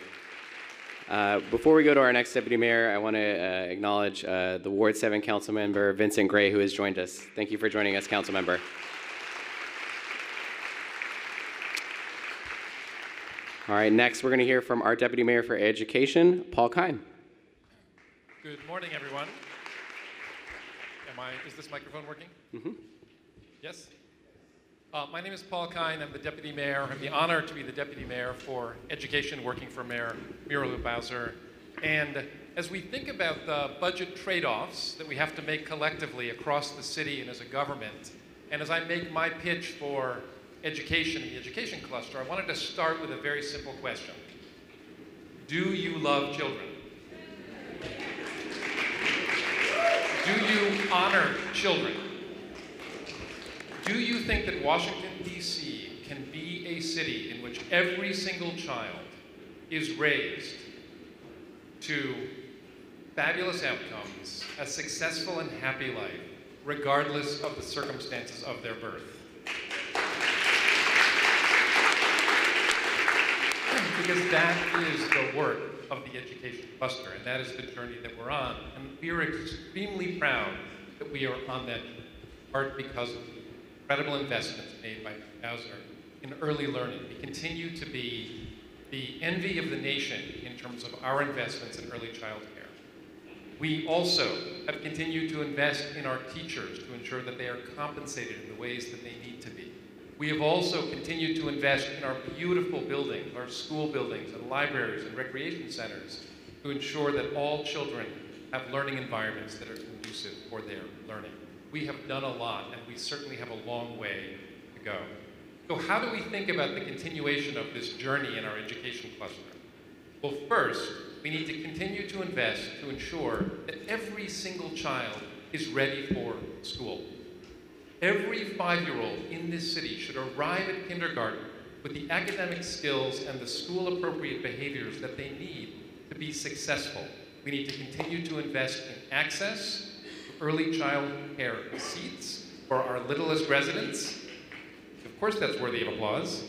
Before we go to our next Deputy Mayor, I want to acknowledge the Ward 7 Council Member, Vincent Gray, who has joined us. Thank you for joining us, Council Member. All right, next we're going to hear from our Deputy Mayor for Education, Paul Kine. Good morning, everyone. Is this microphone working? Mm-hmm. Yes? My name is Paul Kine. I'm the Deputy Mayor. I have the honor to be the Deputy Mayor for Education, working for Mayor Muriel Bowser. And as we think about the budget trade-offs that we have to make collectively across the city and as a government, and as I make my pitch for education in the education cluster, I wanted to start with a very simple question. Do you love children? Do you honor children? Do you think that Washington, D.C. can be a city in which every single child is raised to fabulous outcomes, a successful and happy life, regardless of the circumstances of their birth? Because that is the work of the education cluster, and that is the journey that we're on. And we are extremely proud that we are on that part because of incredible investments made by Bowser in early learning. We continue to be the envy of the nation in terms of our investments in early child care. We also have continued to invest in our teachers to ensure that they are compensated in the ways that they need to be. We have also continued to invest in our beautiful buildings, our school buildings and libraries and recreation centers to ensure that all children have learning environments that are conducive for their learning. We have done a lot, and we certainly have a long way to go. So how do we think about the continuation of this journey in our education cluster? Well, first, we need to continue to invest to ensure that every single child is ready for school. Every 5-year-old in this city should arrive at kindergarten with the academic skills and the school-appropriate behaviors that they need to be successful. We need to continue to invest in access to early child care seats for our littlest residents. Of course, that's worthy of applause.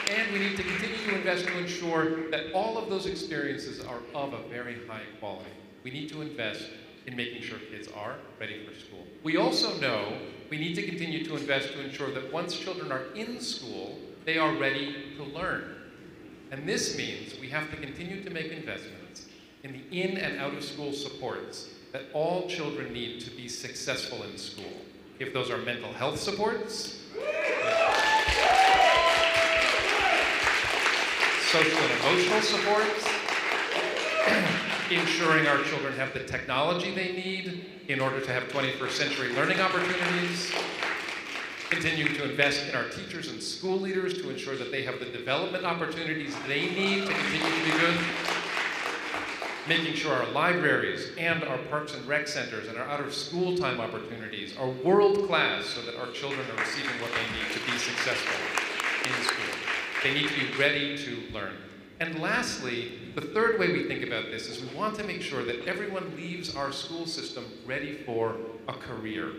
And we need to continue to invest to ensure that all of those experiences are of a very high quality. We need to invest in making sure kids are ready for school. We also know we need to continue to invest to ensure that once children are in school, they are ready to learn. And this means we have to continue to make investments in the in and out of school supports that all children need to be successful in school. If those are mental health supports, social and emotional supports, ensuring our children have the technology they need in order to have 21st century learning opportunities, continuing to invest in our teachers and school leaders to ensure that they have the development opportunities they need to continue to be good, making sure our libraries and our parks and rec centers and our out-of-school time opportunities are world-class so that our children are receiving what they need to be successful in school. They need to be ready to learn. And lastly, the third way we think about this is we want to make sure that everyone leaves our school system ready for a career.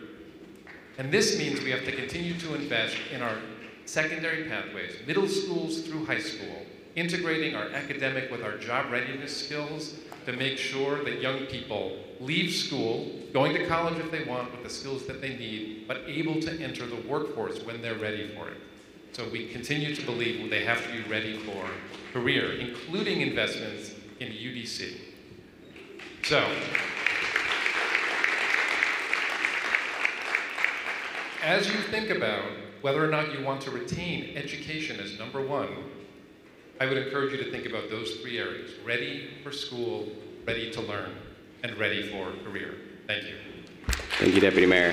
And this means we have to continue to invest in our secondary pathways, middle schools through high school, integrating our academic with our job readiness skills to make sure that young people leave school, going to college if they want with the skills that they need, but able to enter the workforce when they're ready for it. So we continue to believe they have to be ready for career, including investments in UDC. So, as you think about whether or not you want to retain education as number one, I would encourage you to think about those three areas: ready for school, ready to learn, and ready for career. Thank you. Thank you, Deputy Mayor.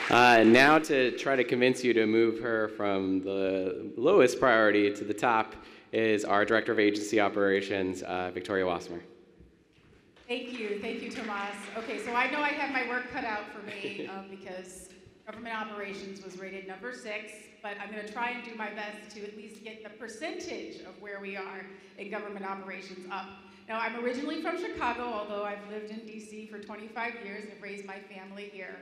Now to try to convince you to move her from the lowest priority to the top is our Director of Agency Operations, Victoria Wassemer. Thank you, Tomas. Okay, so I know I have my work cut out for me because government operations was rated number 6, but I'm going to try and do my best to at least get the percentage of where we are in government operations up. Now, I'm originally from Chicago, although I've lived in DC for 25 years and raised my family here.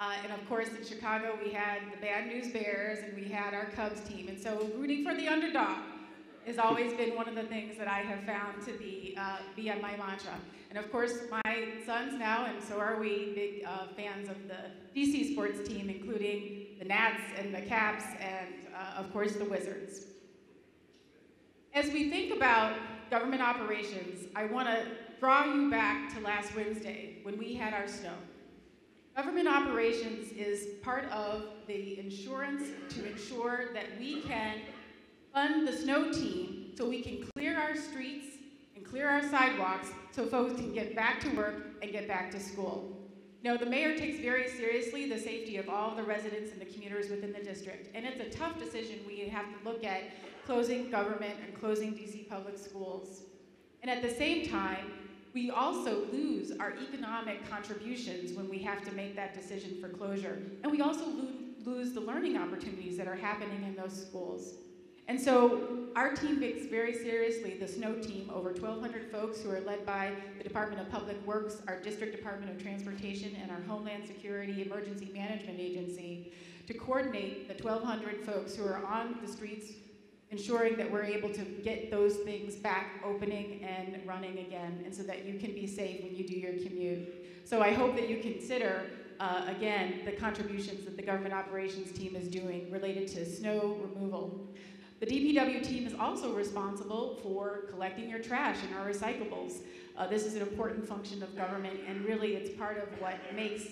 And of course, in Chicago, we had the Bad News Bears and we had our Cubs team. And so rooting for the underdog has always been one of the things that I have found to be my mantra. And of course, my sons now, and so are we, big fans of the DC sports team, including the Nats and the Caps and, of course, the Wizards. As we think about government operations, I want to draw you back to last Wednesday when we had our snow. Government operations is part of the insurance to ensure that we can fund the snow team so we can clear our streets and clear our sidewalks so folks can get back to work and get back to school. Now, the mayor takes very seriously the safety of all the residents and the commuters within the district, and it's a tough decision we have to look at closing government and closing DC public schools. And at the same time, we also lose our economic contributions when we have to make that decision for closure. And we also lose the learning opportunities that are happening in those schools. And so our team takes very seriously the snow team, over 1,200 folks who are led by the Department of Public Works, our District Department of Transportation, and our Homeland Security Emergency Management Agency to coordinate the 1,200 folks who are on the streets, ensuring that we're able to get those things back opening and running again, and so that you can be safe when you do your commute. So I hope that you consider, again, the contributions that the government operations team is doing related to snow removal. The DPW team is also responsible for collecting your trash and our recyclables. This is an important function of government, and really it's part of what makes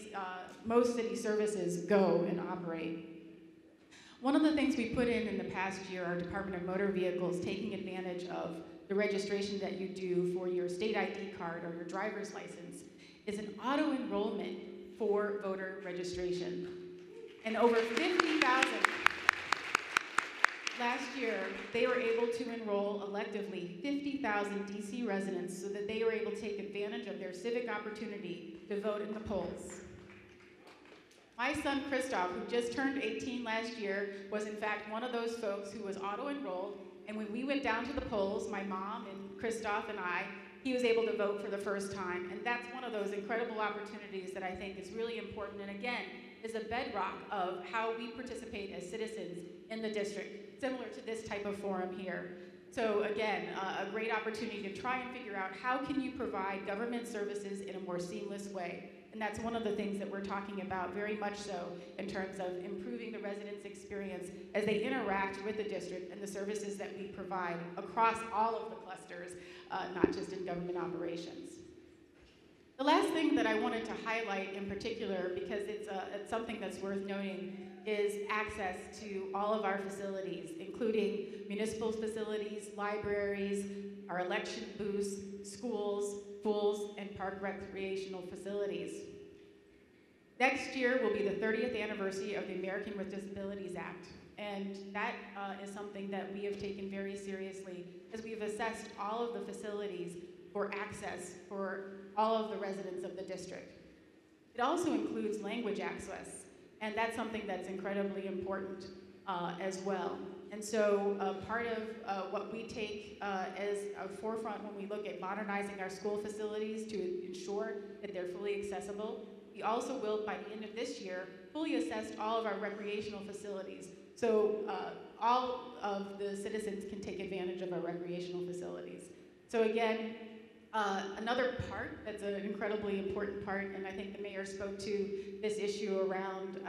most city services go and operate. One of the things we put in the past year, our Department of Motor Vehicles taking advantage of the registration that you do for your state ID card or your driver's license, is an auto-enrollment for voter registration. And over 50,000, last year, they were able to enroll electively 50,000 DC residents so that they were able to take advantage of their civic opportunity to vote in the polls. My son, Christoph, who just turned 18 last year, was in fact one of those folks who was auto-enrolled, and when we went down to the polls, my mom and Christoph and I, he was able to vote for the first time. And that's one of those incredible opportunities that I think is really important, and again, is a bedrock of how we participate as citizens in the district, similar to this type of forum here. So again, a great opportunity to try and figure out how can you provide government services in a more seamless way. And that's one of the things that we're talking about very much so in terms of improving the residents' experience as they interact with the district and the services that we provide across all of the clusters, not just in government operations. The last thing that I wanted to highlight in particular, because it's something that's worth noting, is access to all of our facilities, including municipal facilities, libraries, our election booths, schools, pools, and park recreational facilities. Next year will be the 30th anniversary of the American with Disabilities Act, and that is something that we have taken very seriously as we've assessed all of the facilities for access for all of the residents of the district. It also includes language access, and that's something that's incredibly important as well. And so part of what we take as a forefront when we look at modernizing our school facilities to ensure that they're fully accessible, we also will, by the end of this year, fully assess all of our recreational facilities. So all of the citizens can take advantage of our recreational facilities. So again, another part that's an incredibly important part, and I think the mayor spoke to this issue around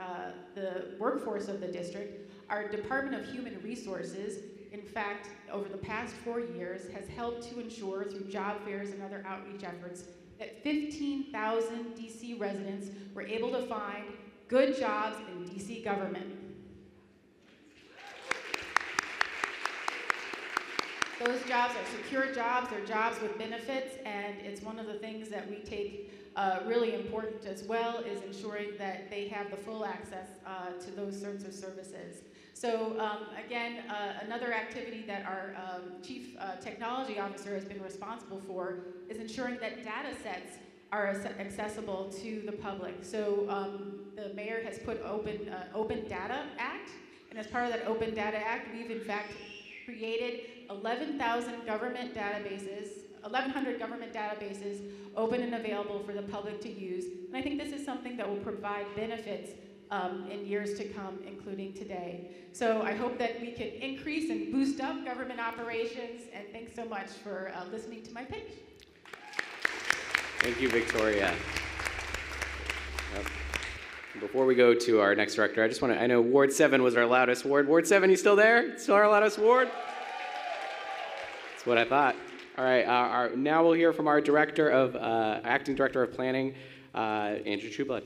the workforce of the district, our Department of Human Resources, in fact, over the past 4 years, has helped to ensure through job fairs and other outreach efforts that 15,000 DC residents were able to find good jobs in DC government. Those jobs are secure jobs, they're jobs with benefits, and it's one of the things that we take really important as well, is ensuring that they have the full access to those sorts of services. So again, another activity that our Chief Technology Officer has been responsible for is ensuring that data sets are accessible to the public. So the mayor has put Open Data Act, and as part of that Open Data Act, we've in fact created 11,000 government databases, 1,100 government databases open and available for the public to use. And I think this is something that will provide benefits in years to come, including today. So I hope that we can increase and boost up government operations, and thanks so much for listening to my pitch. Thank you, Victoria. Yep. Before we go to our next director, I know Ward 7 was our loudest ward. Ward 7, you still there? Still our loudest ward? That's what I thought. All right, now we'll hear from our acting director of planning, Andrew Trueblood.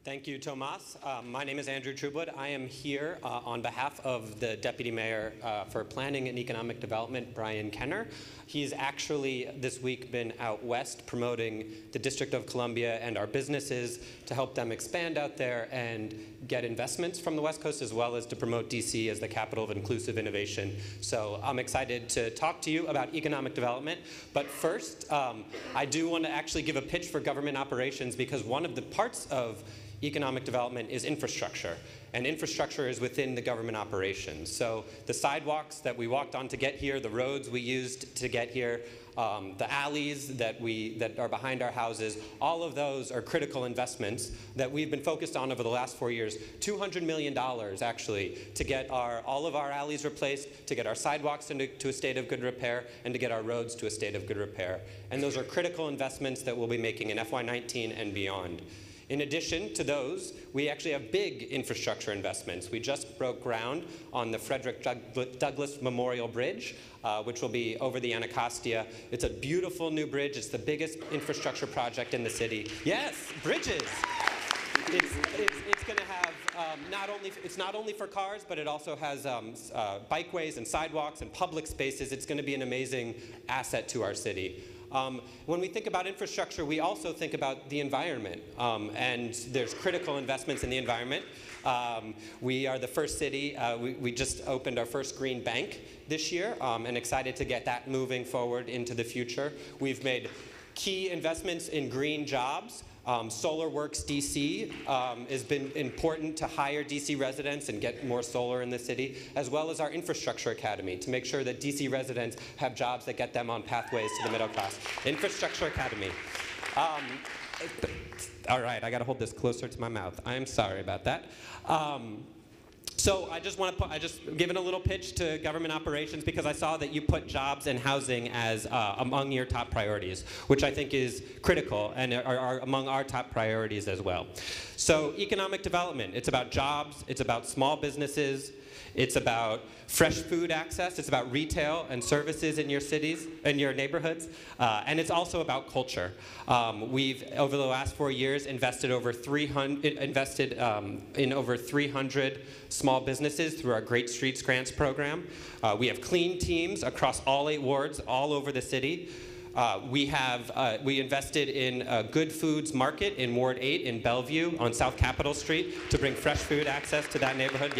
Thank you, Tomas. My name is Andrew Trueblood. I am here on behalf of the Deputy Mayor for Planning and Economic Development, Brian Kenner. He's actually this week been out west promoting the District of Columbia and our businesses to help them expand out there and get investments from the West Coast, as well as to promote DC as the capital of inclusive innovation. So I'm excited to talk to you about economic development. But first, I do want to actually give a pitch for government operations, because one of the parts of economic development is infrastructure, and infrastructure is within the government operations. So the sidewalks that we walked on to get here, the roads we used to get here, the alleys that are behind our houses, all of those are critical investments that we've been focused on over the last 4 years. $200 million actually to get all of our alleys replaced, to get our sidewalks to a state of good repair, and to get our roads to a state of good repair. And those are critical investments that we'll be making in FY19 and beyond. In addition to those, we actually have big infrastructure investments. We just broke ground on the Frederick Douglass Memorial Bridge, which will be over the Anacostia. It's a beautiful new bridge. It's the biggest infrastructure project in the city. Yes, bridges. It's going to have it's not only for cars, but it also has bikeways and sidewalks and public spaces. It's going to be an amazing asset to our city. When we think about infrastructure, we also think about the environment, and there's critical investments in the environment. We are the first city, we just opened our first green bank this year, and excited to get that moving forward into the future. We've made key investments in green jobs. SolarWorks DC has been important to hire DC residents and get more solar in the city, as well as our Infrastructure Academy to make sure that DC residents have jobs that get them on pathways to the middle class. Infrastructure Academy. All right, I got to hold this closer to my mouth. I am sorry about that. So I just given a little pitch to government operations because I saw that you put jobs and housing as among your top priorities, which I think is critical and are among our top priorities as well. So economic development, it's about jobs, it's about small businesses, it's about fresh food access, it's about retail and services in your cities, in your neighborhoods, and it's also about culture. We've, over the last 4 years, invested in over 300 small businesses through our Great Streets Grants program. We have clean teams across all 8 wards, all over the city. We invested in a Good Foods Market in Ward 8 in Bellevue on South Capitol Street to bring fresh food access to that neighborhood,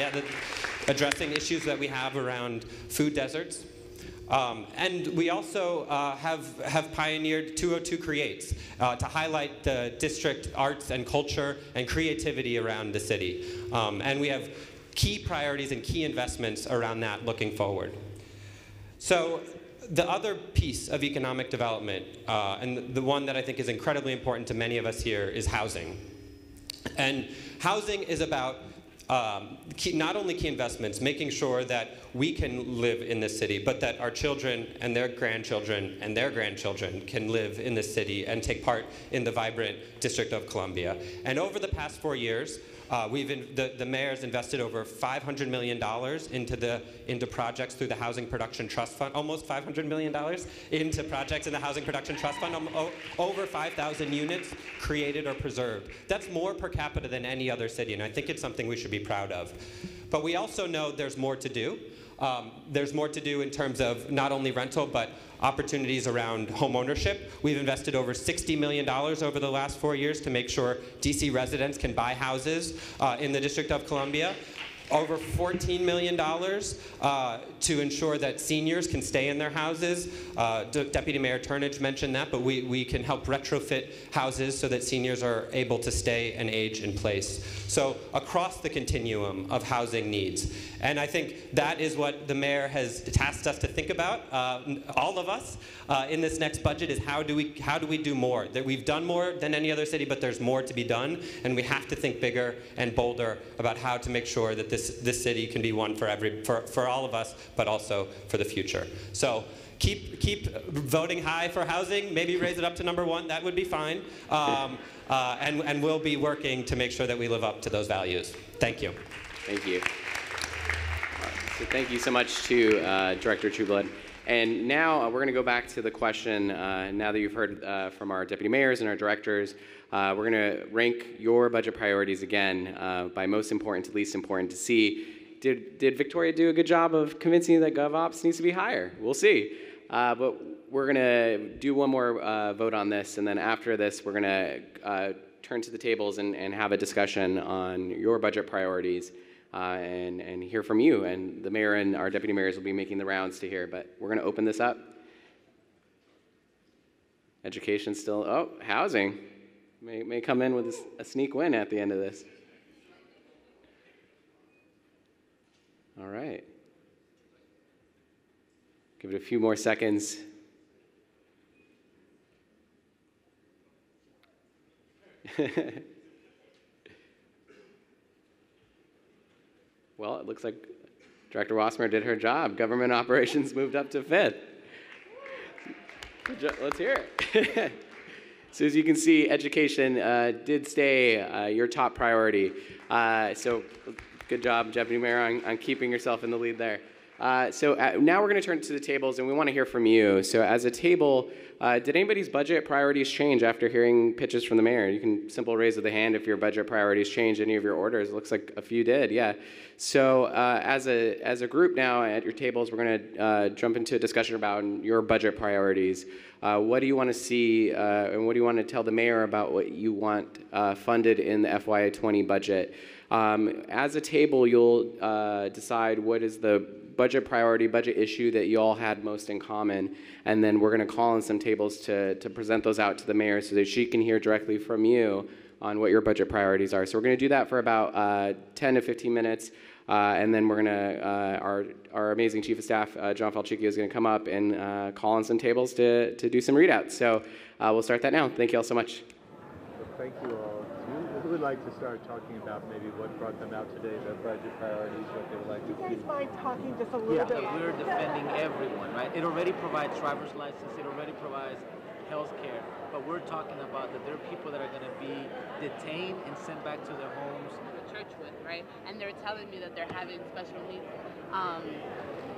addressing issues that we have around food deserts. And we also have pioneered 202 Creates to highlight the district arts and culture and creativity around the city. And we have key priorities and key investments around that looking forward. So the other piece of economic development, and the one that I think is incredibly important to many of us here, is housing. And housing is about not only key investments, making sure that we can live in this city, but that our children and their grandchildren can live in this city and take part in the vibrant District of Columbia. And over the past 4 years, the mayor's invested over $500 million into projects through the Housing Production Trust Fund, almost $500 million into projects in the Housing Production Trust Fund, over 5,000 units created or preserved. That's more per capita than any other city, and I think it's something we should be proud of. But we also know there's more to do. There's more to do in terms of not only rental, but opportunities around home ownership. We've invested over $60 million over the last 4 years to make sure DC residents can buy houses in the District of Columbia. Over $14 million to ensure that seniors can stay in their houses. Deputy Mayor Turnage mentioned that, but we can help retrofit houses so that seniors are able to stay and age in place. So across the continuum of housing needs. And I think that is what the mayor has tasked us to think about, all of us, in this next budget, is how do we do more? That we've done more than any other city, but there's more to be done, and we have to think bigger and bolder about how to make sure that this city can be one for all of us, but also for the future. So keep voting high for housing. Maybe raise it up to #1. That would be fine. And we'll be working to make sure that we live up to those values. Thank you. Thank you. So thank you so much to Director Trueblood. And now we're going to go back to the question, now that you've heard from our deputy mayors and our directors, we're going to rank your budget priorities again by most important to least important to see, did Victoria do a good job of convincing you that GovOps needs to be higher? We'll see. But we're going to do one more vote on this, and then after this, we're going to turn to the tables and have a discussion on your budget priorities. And hear from you. And the mayor and our deputy mayors will be making the rounds to hear. But we're going to open this up. Education still, housing may come in with a sneak win at the end of this. All right. Give it a few more seconds. Well, it looks like Director Wassmer did her job. Government operations moved up to 5th. Let's hear it. So as you can see, education did stay your top priority. So good job, Deputy Mayor, on keeping yourself in the lead there. So now we're going to turn to the tables, and we want to hear from you. So as a table, did anybody's budget priorities change after hearing pitches from the mayor? You can simple raise of the hand if your budget priorities changed any of your orders. It looks like a few did, yeah. So as a group now at your tables, we're going to jump into a discussion about your budget priorities. What do you want to see, and what do you want to tell the mayor about what you want funded in the FY20 budget? As a table, you'll decide what is the budget priority, budget issue that you all had most in common, and then we're going to call on some tables to present those out to the mayor so that she can hear directly from you on what your budget priorities are. So we're going to do that for about 10 to 15 minutes, and then we're going to, our amazing Chief of Staff, John Falchicchio, is going to come up and call on some tables to do some readouts. So we'll start that now. Thank you all so much. Thank you all. would like to start talking about maybe what brought them out today, their budget priorities, what they would like to see. Do you guys mind talking just a little bit? We're defending everyone, right? It already provides driver's license, it already provides health care, but we're talking about that there are people that are going to be detained and sent back to their homes. Church with, right? And they're telling me that they're having special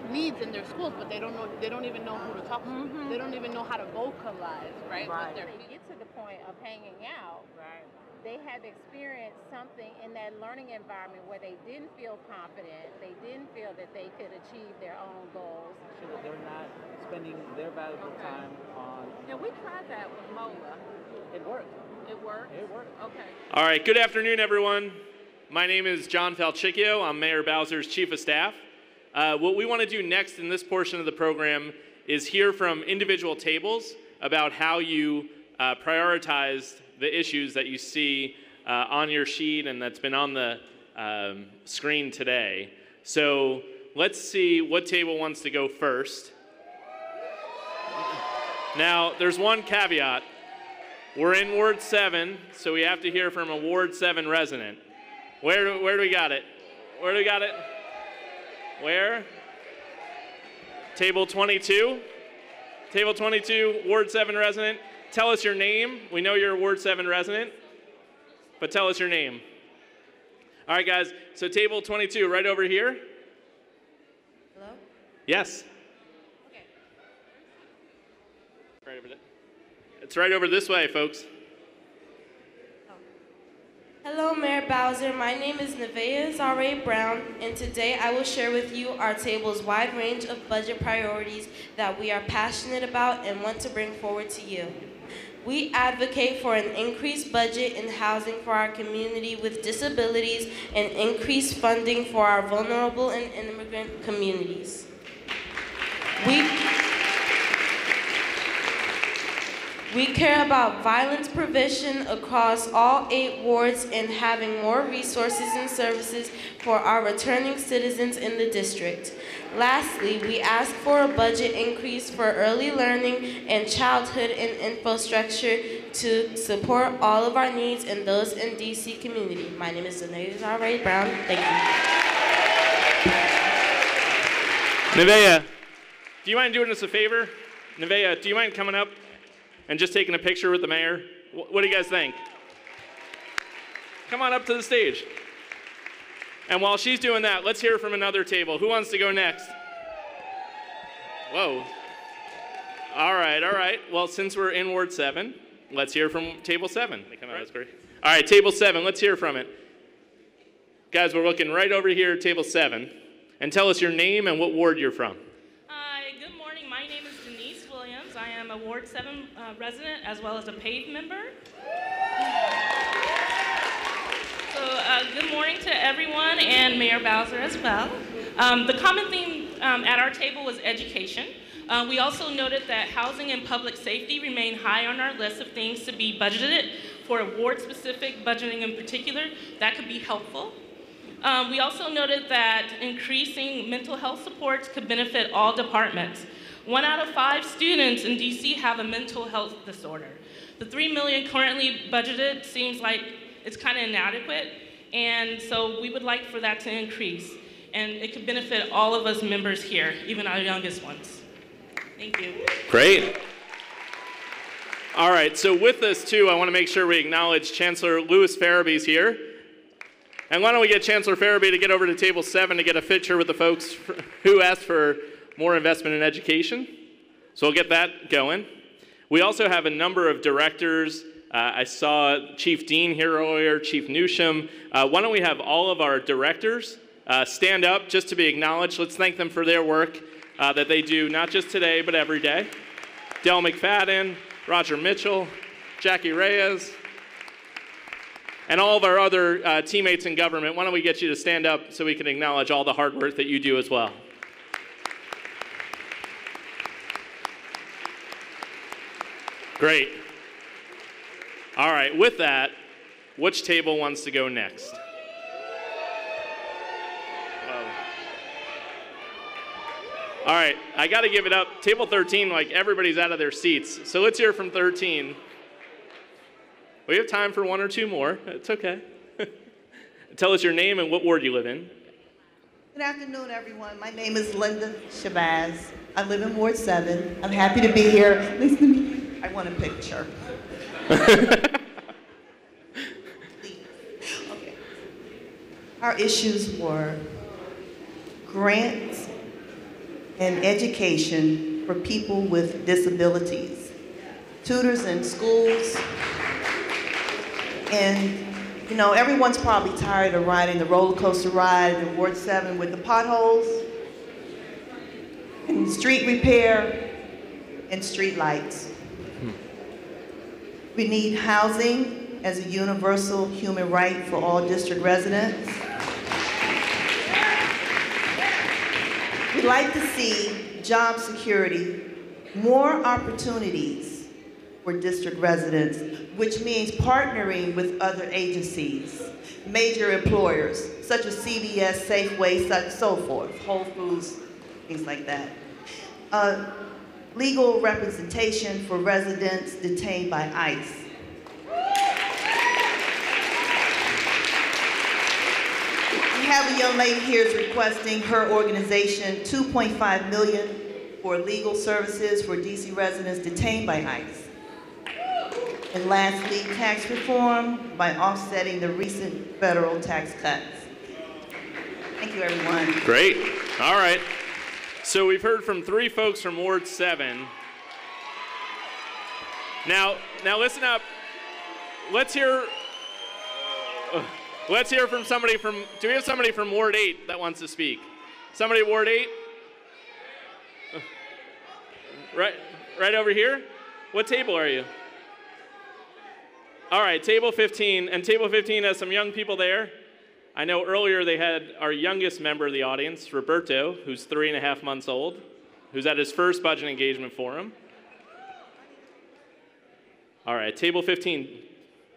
needs in their schools, but they don't even know who to talk to. They don't even know how to vocalize, right? When they get to the point of hanging out, they have experienced something in that learning environment where they didn't feel confident, they didn't feel that they could achieve their own goals. So that they're not spending their valuable time on... Yeah, we tried that with MOLA. It worked. It worked? It worked. Okay. All right, good afternoon, everyone. My name is John Falchicchio. I'm Mayor Bowser's Chief of Staff. What we want to do next in this portion of the program is hear from individual tables about how you prioritized the issues that you see on your sheet and that's been on the screen today. So let's see what table wants to go first. Now, there's one caveat. We're in Ward 7, so we have to hear from a Ward 7 resident. Where do we got it? Where do we got it? Where? Table 22? Table 22, Ward 7 resident. Tell us your name. We know you're a Ward 7 resident, but tell us your name. All right, guys, so table 22, right over here. Hello? Yes. Okay. Right over there. It's right over this way, folks. Hello, Mayor Bowser. My name is Nevaeh Zare Brown, and today I will share with you our table's wide range of budget priorities that we are passionate about and want to bring forward to you. We advocate for an increased budget in housing for our community with disabilities and increased funding for our vulnerable and immigrant communities. We care about violence prevention across all 8 wards and having more resources and services for our returning citizens in the district. Lastly, we ask for a budget increase for early learning and childhood and infrastructure to support all of our needs and those in DC community. My name is Nevaeh Zare Brown. Thank you. Nevaeh, do you mind doing us a favor? Nevaeh, do you mind coming up and just taking a picture with the mayor? What do you guys think? Come on up to the stage. And while she's doing that, let's hear from another table. Who wants to go next? Whoa. All right. Well, since we're in Ward 7, let's hear from table 7. They come out, that's great. All right, table 7, let's hear from it. Guys, we're looking right over here at table 7. And tell us your name and what ward you're from. Good morning. My name is Denise Williams. I am a Ward 7 resident as well as a PAVE member. So good morning to everyone and Mayor Bowser as well. The common theme at our table was education. We also noted that housing and public safety remain high on our list of things to be budgeted for ward-specific budgeting in particular. That could be helpful. We also noted that increasing mental health supports could benefit all departments. 1 out of 5 students in DC have a mental health disorder. The $3 million currently budgeted seems like it's kind of inadequate, and so we would like for that to increase. And it could benefit all of us members here, even our youngest ones. Thank you. Great. All right, so with this too, I want to make sure we acknowledge Chancellor Louis Farabee's here. And why don't we get Chancellor Farabee to get over to table 7 to get a picture with the folks who asked for more investment in education. So we'll get that going. We also have a number of directors. I saw Chief Dean here earlier, Chief Newsham. Why don't we have all of our directors stand up just to be acknowledged. Let's thank them for their work that they do not just today, but every day. Del McFadden, Roger Mitchell, Jackie Reyes, and all of our other teammates in government. Why don't we get you to stand up so we can acknowledge all the hard work that you do as well. Great. All right, with that, which table wants to go next? Whoa. All right, I got to give it up. Table 13, like everybody's out of their seats. So let's hear from 13. We have time for one or two more. It's okay. Tell us your name and what ward you live in. Good afternoon, everyone. My name is Linda Shabazz. I live in Ward 7. I'm happy to be here. Nice to meet you. I want a picture. Okay. Our issues were grants and education for people with disabilities, tutors in schools, and you know, everyone's probably tired of riding the roller coaster ride in Ward 7 with the potholes, and street repair, and street lights. We need housing as a universal human right for all district residents. We'd like to see job security, more opportunities for district residents, which means partnering with other agencies, major employers, such as CVS, Safeway, so forth, Whole Foods, things like that. Legal representation for residents detained by ICE. We have a young lady here is requesting her organization $2.5 million for legal services for DC residents detained by ICE. And lastly, tax reform by offsetting the recent federal tax cuts. Thank you, everyone. Great. All right. So we've heard from 3 folks from Ward 7. Now listen up. Let's hear from somebody from, do we have somebody from Ward 8 that wants to speak? Somebody at Ward 8? Right over here? What table are you? All right, table 15, and table 15 has some young people there. I know earlier they had our youngest member of the audience, Roberto, who's 3.5 months old, who's at his first budget engagement forum. All right, table 15.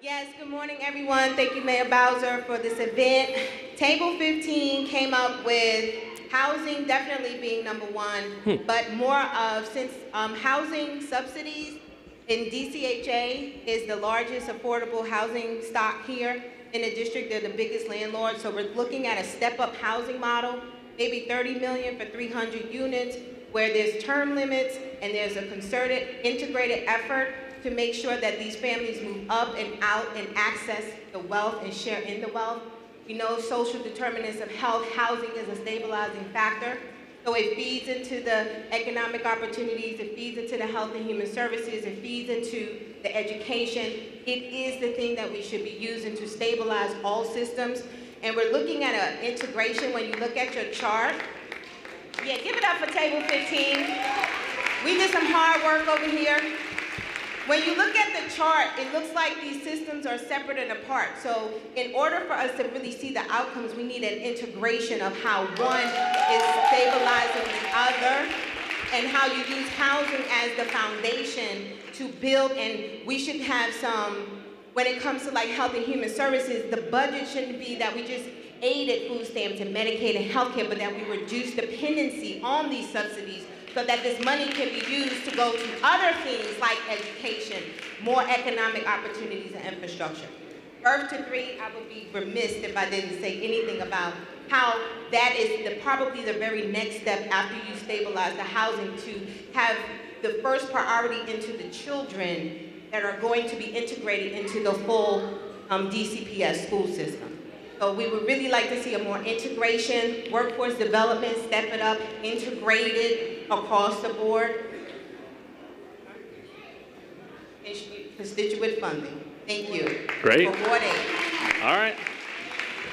Yes, good morning, everyone. Thank you, Mayor Bowser, for this event. Table 15 came up with housing definitely being number 1, but more of, since housing subsidies in DCHA is the largest affordable housing stock here in the district. They're the biggest landlord. So we're looking at a step-up housing model, maybe $30 million for 300 units, where there's term limits and there's a concerted, integrated effort to make sure that these families move up and out and access the wealth and share in the wealth. We know social determinants of health, housing is a stabilizing factor. So it feeds into the economic opportunities, it feeds into the health and human services, it feeds into the education. It is the thing that we should be using to stabilize all systems. And we're looking at an integration. When you look at your chart, yeah, give it up for table 15. We did some hard work over here. When you look at the chart, it looks like these systems are separate and apart. So in order for us to really see the outcomes, we need an integration of how one is stabilizing the other and how you use housing as the foundation to build. And we should have some, when it comes to like health and human services, the budget shouldn't be that we just aided food stamps and Medicaid and healthcare, but that we reduce dependency on these subsidies so that this money can be used to go to other things like education, more economic opportunities and infrastructure. Birth to 3, I would be remiss if I didn't say anything about how that is probably the very next step after you stabilize the housing, to have the first priority into the children that are going to be integrated into the full DCPS school system. So we would really like to see a more integration, workforce development, step it up, integrated across the board, constituent funding. Thank you. Great. For Ward 8. All right.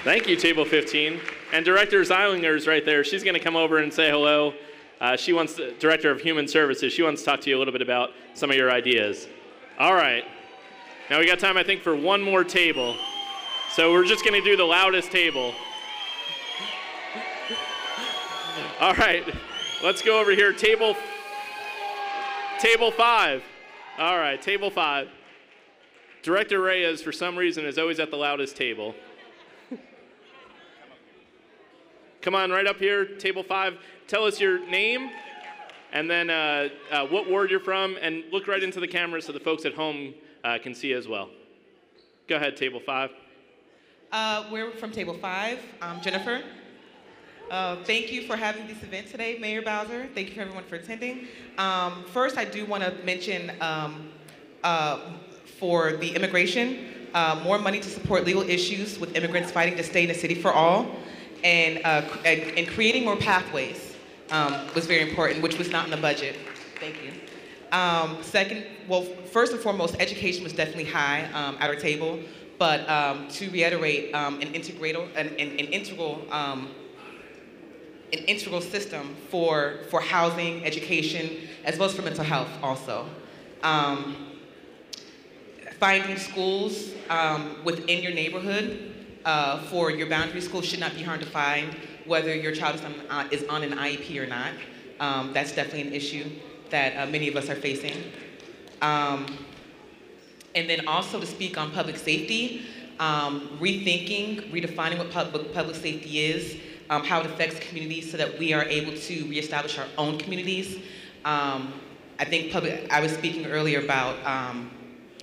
Thank you, table 15. And Director Zeilinger right there. She's going to come over and say hello. She wants the Director of Human Services. She wants to talk to you a little bit about some of your ideas. All right. Now we got time, I think, for one more table. So we're just going to do the loudest table. All right. Let's go over here. Table 5. All right, table 5. Director Reyes, for some reason, is always at the loudest table. Come on, right up here, table 5. Tell us your name, and then what ward you're from, and look right into the camera so the folks at home can see as well. Go ahead, table 5. We're from table 5. Jennifer. Thank you for having this event today, Mayor Bowser. Thank you for everyone for attending. First, I do want to mention for the immigration, more money to support legal issues with immigrants fighting to stay in the city for all, and creating more pathways was very important, which was not in the budget. Thank you. Second, well, first and foremost, education was definitely high at our table, but to reiterate, an integral system for housing, education, as well as for mental health also. Finding schools within your neighborhood for your boundary schools should not be hard to find, whether your child is on an IEP or not. That's definitely an issue that many of us are facing. And then also to speak on public safety, rethinking, redefining what public safety is, how it affects communities so that we are able to reestablish our own communities. I think I was speaking earlier about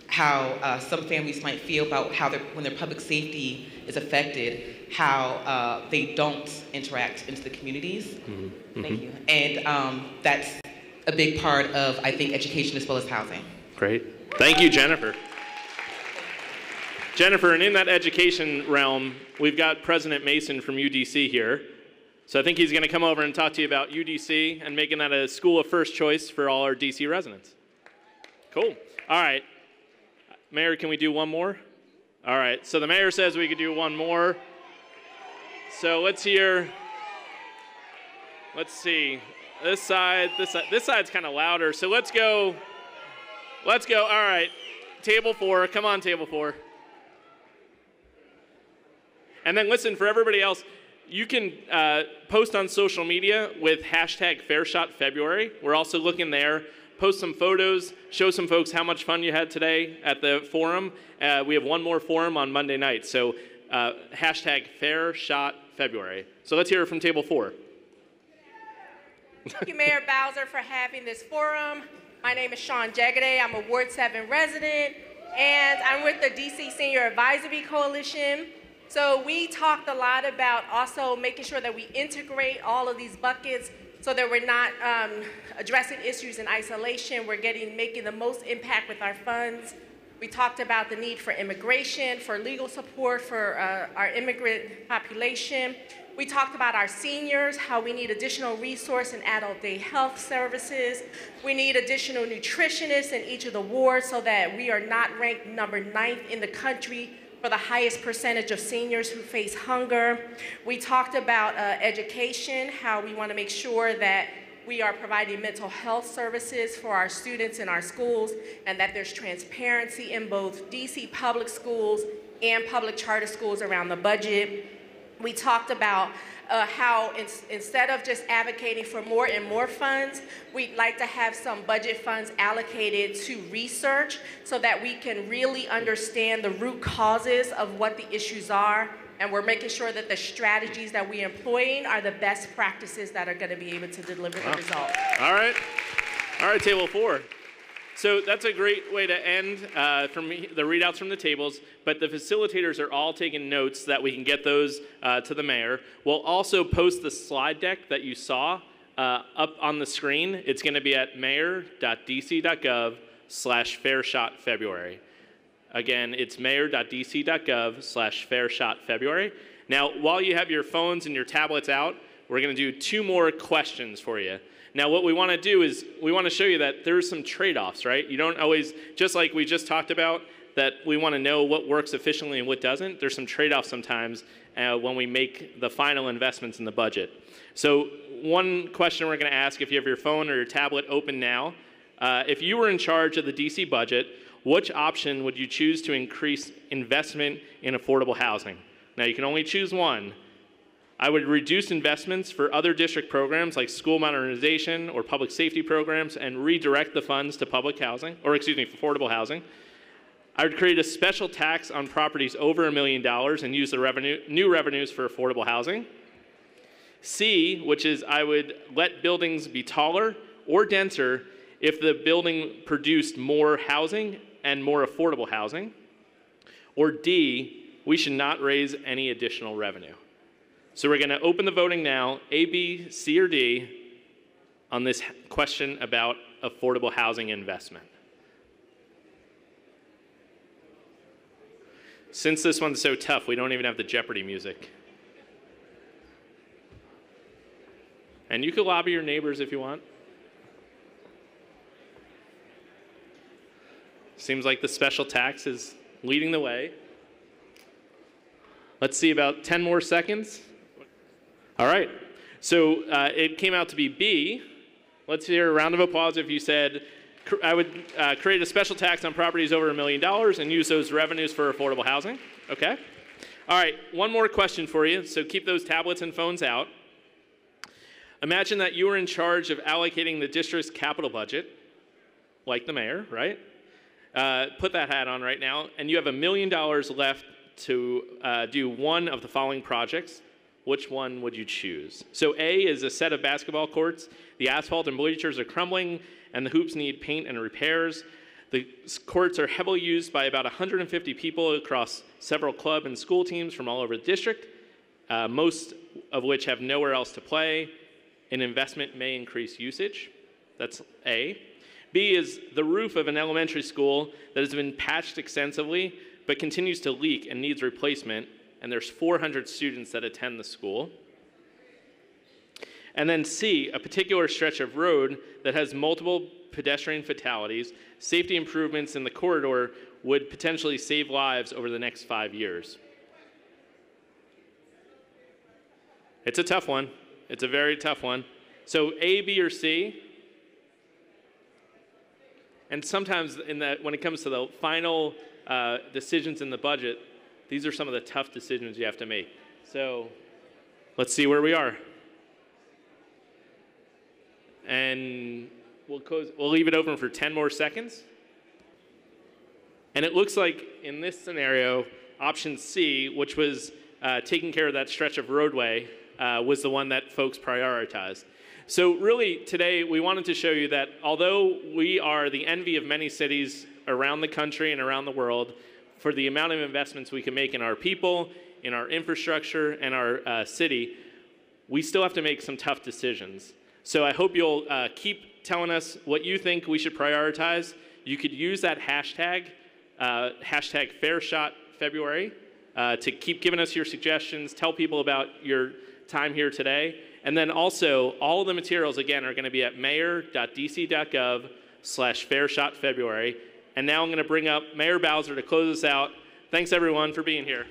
how some families might feel about how when their public safety is affected, how they don't interact into the communities. Mm-hmm. Thank you. And that's a big part of, I think, education as well as housing. Great. Thank you, Jennifer. Jennifer, and in that education realm, we've got President Mason from UDC here. So I think he's going to come over and talk to you about UDC and making that a school of first choice for all our DC residents. Cool. All right. Mayor, can we do one more? All right. So the mayor says we could do one more. So let's hear. Let's see. This side's kind of louder. So let's go. All right. Table 4. Come on, table 4. And then listen, for everybody else, you can post on social media with #FairShotFebruary. We're also looking there. Post some photos, show some folks how much fun you had today at the forum. We have one more forum on Monday night, so #FairShotFebruary. So let's hear it from table 4. Thank you, Mayor Bowser, for having this forum. My name is Sean Jagaday. I'm a Ward 7 resident, and I'm with the DC Senior Advisory Coalition. So we talked a lot about also making sure that we integrate all of these buckets so that we're not addressing issues in isolation. We're making the most impact with our funds. We talked about the need for immigration, for legal support for our immigrant population. We talked about our seniors, how we need additional resource in adult day health services. We need additional nutritionists in each of the wards so that we are not ranked number 9th in the country for the highest percentage of seniors who face hunger. We talked about education, how we want to make sure that we are providing mental health services for our students in our schools, and that there's transparency in both DC public schools and public charter schools around the budget. We talked about how instead of just advocating for more and more funds, we'd like to have some budget funds allocated to research so that we can really understand the root causes of what the issues are, and we're making sure that the strategies that we're employing are the best practices that are going to be able to deliver the results. All right, table 4. So that's a great way to end from the readouts from the tables, but the facilitators are all taking notes so that we can get those to the mayor. We'll also post the slide deck that you saw up on the screen. It's going to be at mayor.dc.gov/FairShotFebruary. Again, it's mayor.dc.gov/FairShotFebruary. Now, while you have your phones and your tablets out, we're going to do 2 more questions for you. Now, what we want to do is we want to show you that there's some trade-offs, right? You don't always, just like we just talked about, that we want to know what works efficiently and what doesn't. There's some trade-offs sometimes when we make the final investments in the budget. So one question we're going to ask, if you have your phone or your tablet open now, if you were in charge of the DC budget, which option would you choose to increase investment in affordable housing? Now, you can only choose one. I would reduce investments for other district programs like school modernization or public safety programs and redirect the funds to public housing, or excuse me, affordable housing. I would create a special tax on properties over $1 million and use the new revenues for affordable housing. C, which is I would let buildings be taller or denser if the building produced more housing and more affordable housing. Or D, we should not raise any additional revenue. So we're going to open the voting now, A, B, C, or D, on this question about affordable housing investment. Since this one's so tough, we don't even have the Jeopardy music. And you can lobby your neighbors if you want. Seems like the special tax is leading the way. Let's see, about 10 more seconds. All right, so it came out to be B. Let's hear a round of applause if you said, I would create a special tax on properties over $1 million and use those revenues for affordable housing. Okay. All right, one more question for you, so keep those tablets and phones out. Imagine that you were in charge of allocating the district's capital budget, like the mayor, right? Put that hat on right now, and you have $1 million left to do one of the following projects. Which one would you choose? So A is a set of basketball courts. The asphalt and bleachers are crumbling, and the hoops need paint and repairs. The courts are heavily used by about 150 people across several club and school teams from all over the district, most of which have nowhere else to play. An investment may increase usage. That's A. B is the roof of an elementary school that has been patched extensively but continues to leak and needs replacement, and there's 400 students that attend the school. And then C, a particular stretch of road that has multiple pedestrian fatalities. Safety improvements in the corridor would potentially save lives over the next 5 years. It's a tough one. It's a very tough one. So A, B, or C? And sometimes when it comes to the final decisions in the budget, these are some of the tough decisions you have to make. So let's see where we are. And we'll leave it open for 10 more seconds. And it looks like in this scenario, option C, which was taking care of that stretch of roadway, was the one that folks prioritized. So really, today, we wanted to show you that although we are the envy of many cities around the country and around the world for the amount of investments we can make in our people, in our infrastructure, and our city, we still have to make some tough decisions. So I hope you'll keep telling us what you think we should prioritize. You could use that hashtag, hashtag FairShotFebruary, to keep giving us your suggestions, tell people about your time here today. And then also, all the materials, again, are going to be at mayor.dc.gov/FairShotFebruary. And now I'm going to bring up Mayor Bowser to close us out. Thanks, everyone, for being here.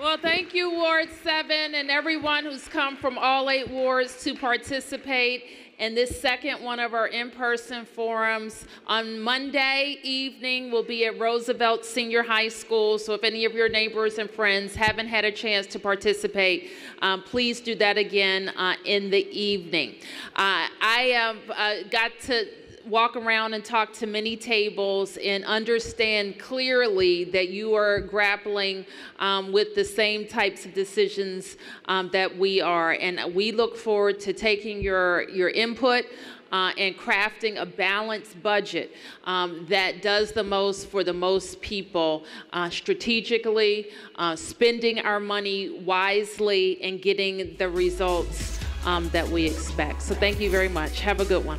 Well, thank you, Ward 7, and everyone who's come from all 8 wards to participate in this second one of our in-person forums. On Monday evening, we'll be at Roosevelt Senior High School, so if any of your neighbors and friends haven't had a chance to participate, please do that again in the evening. I got to walk around and talk to many tables and understand clearly that you are grappling with the same types of decisions that we are. And we look forward to taking your input and crafting a balanced budget that does the most for the most people, strategically, spending our money wisely, and getting the results that we expect. So thank you very much. Have a good one.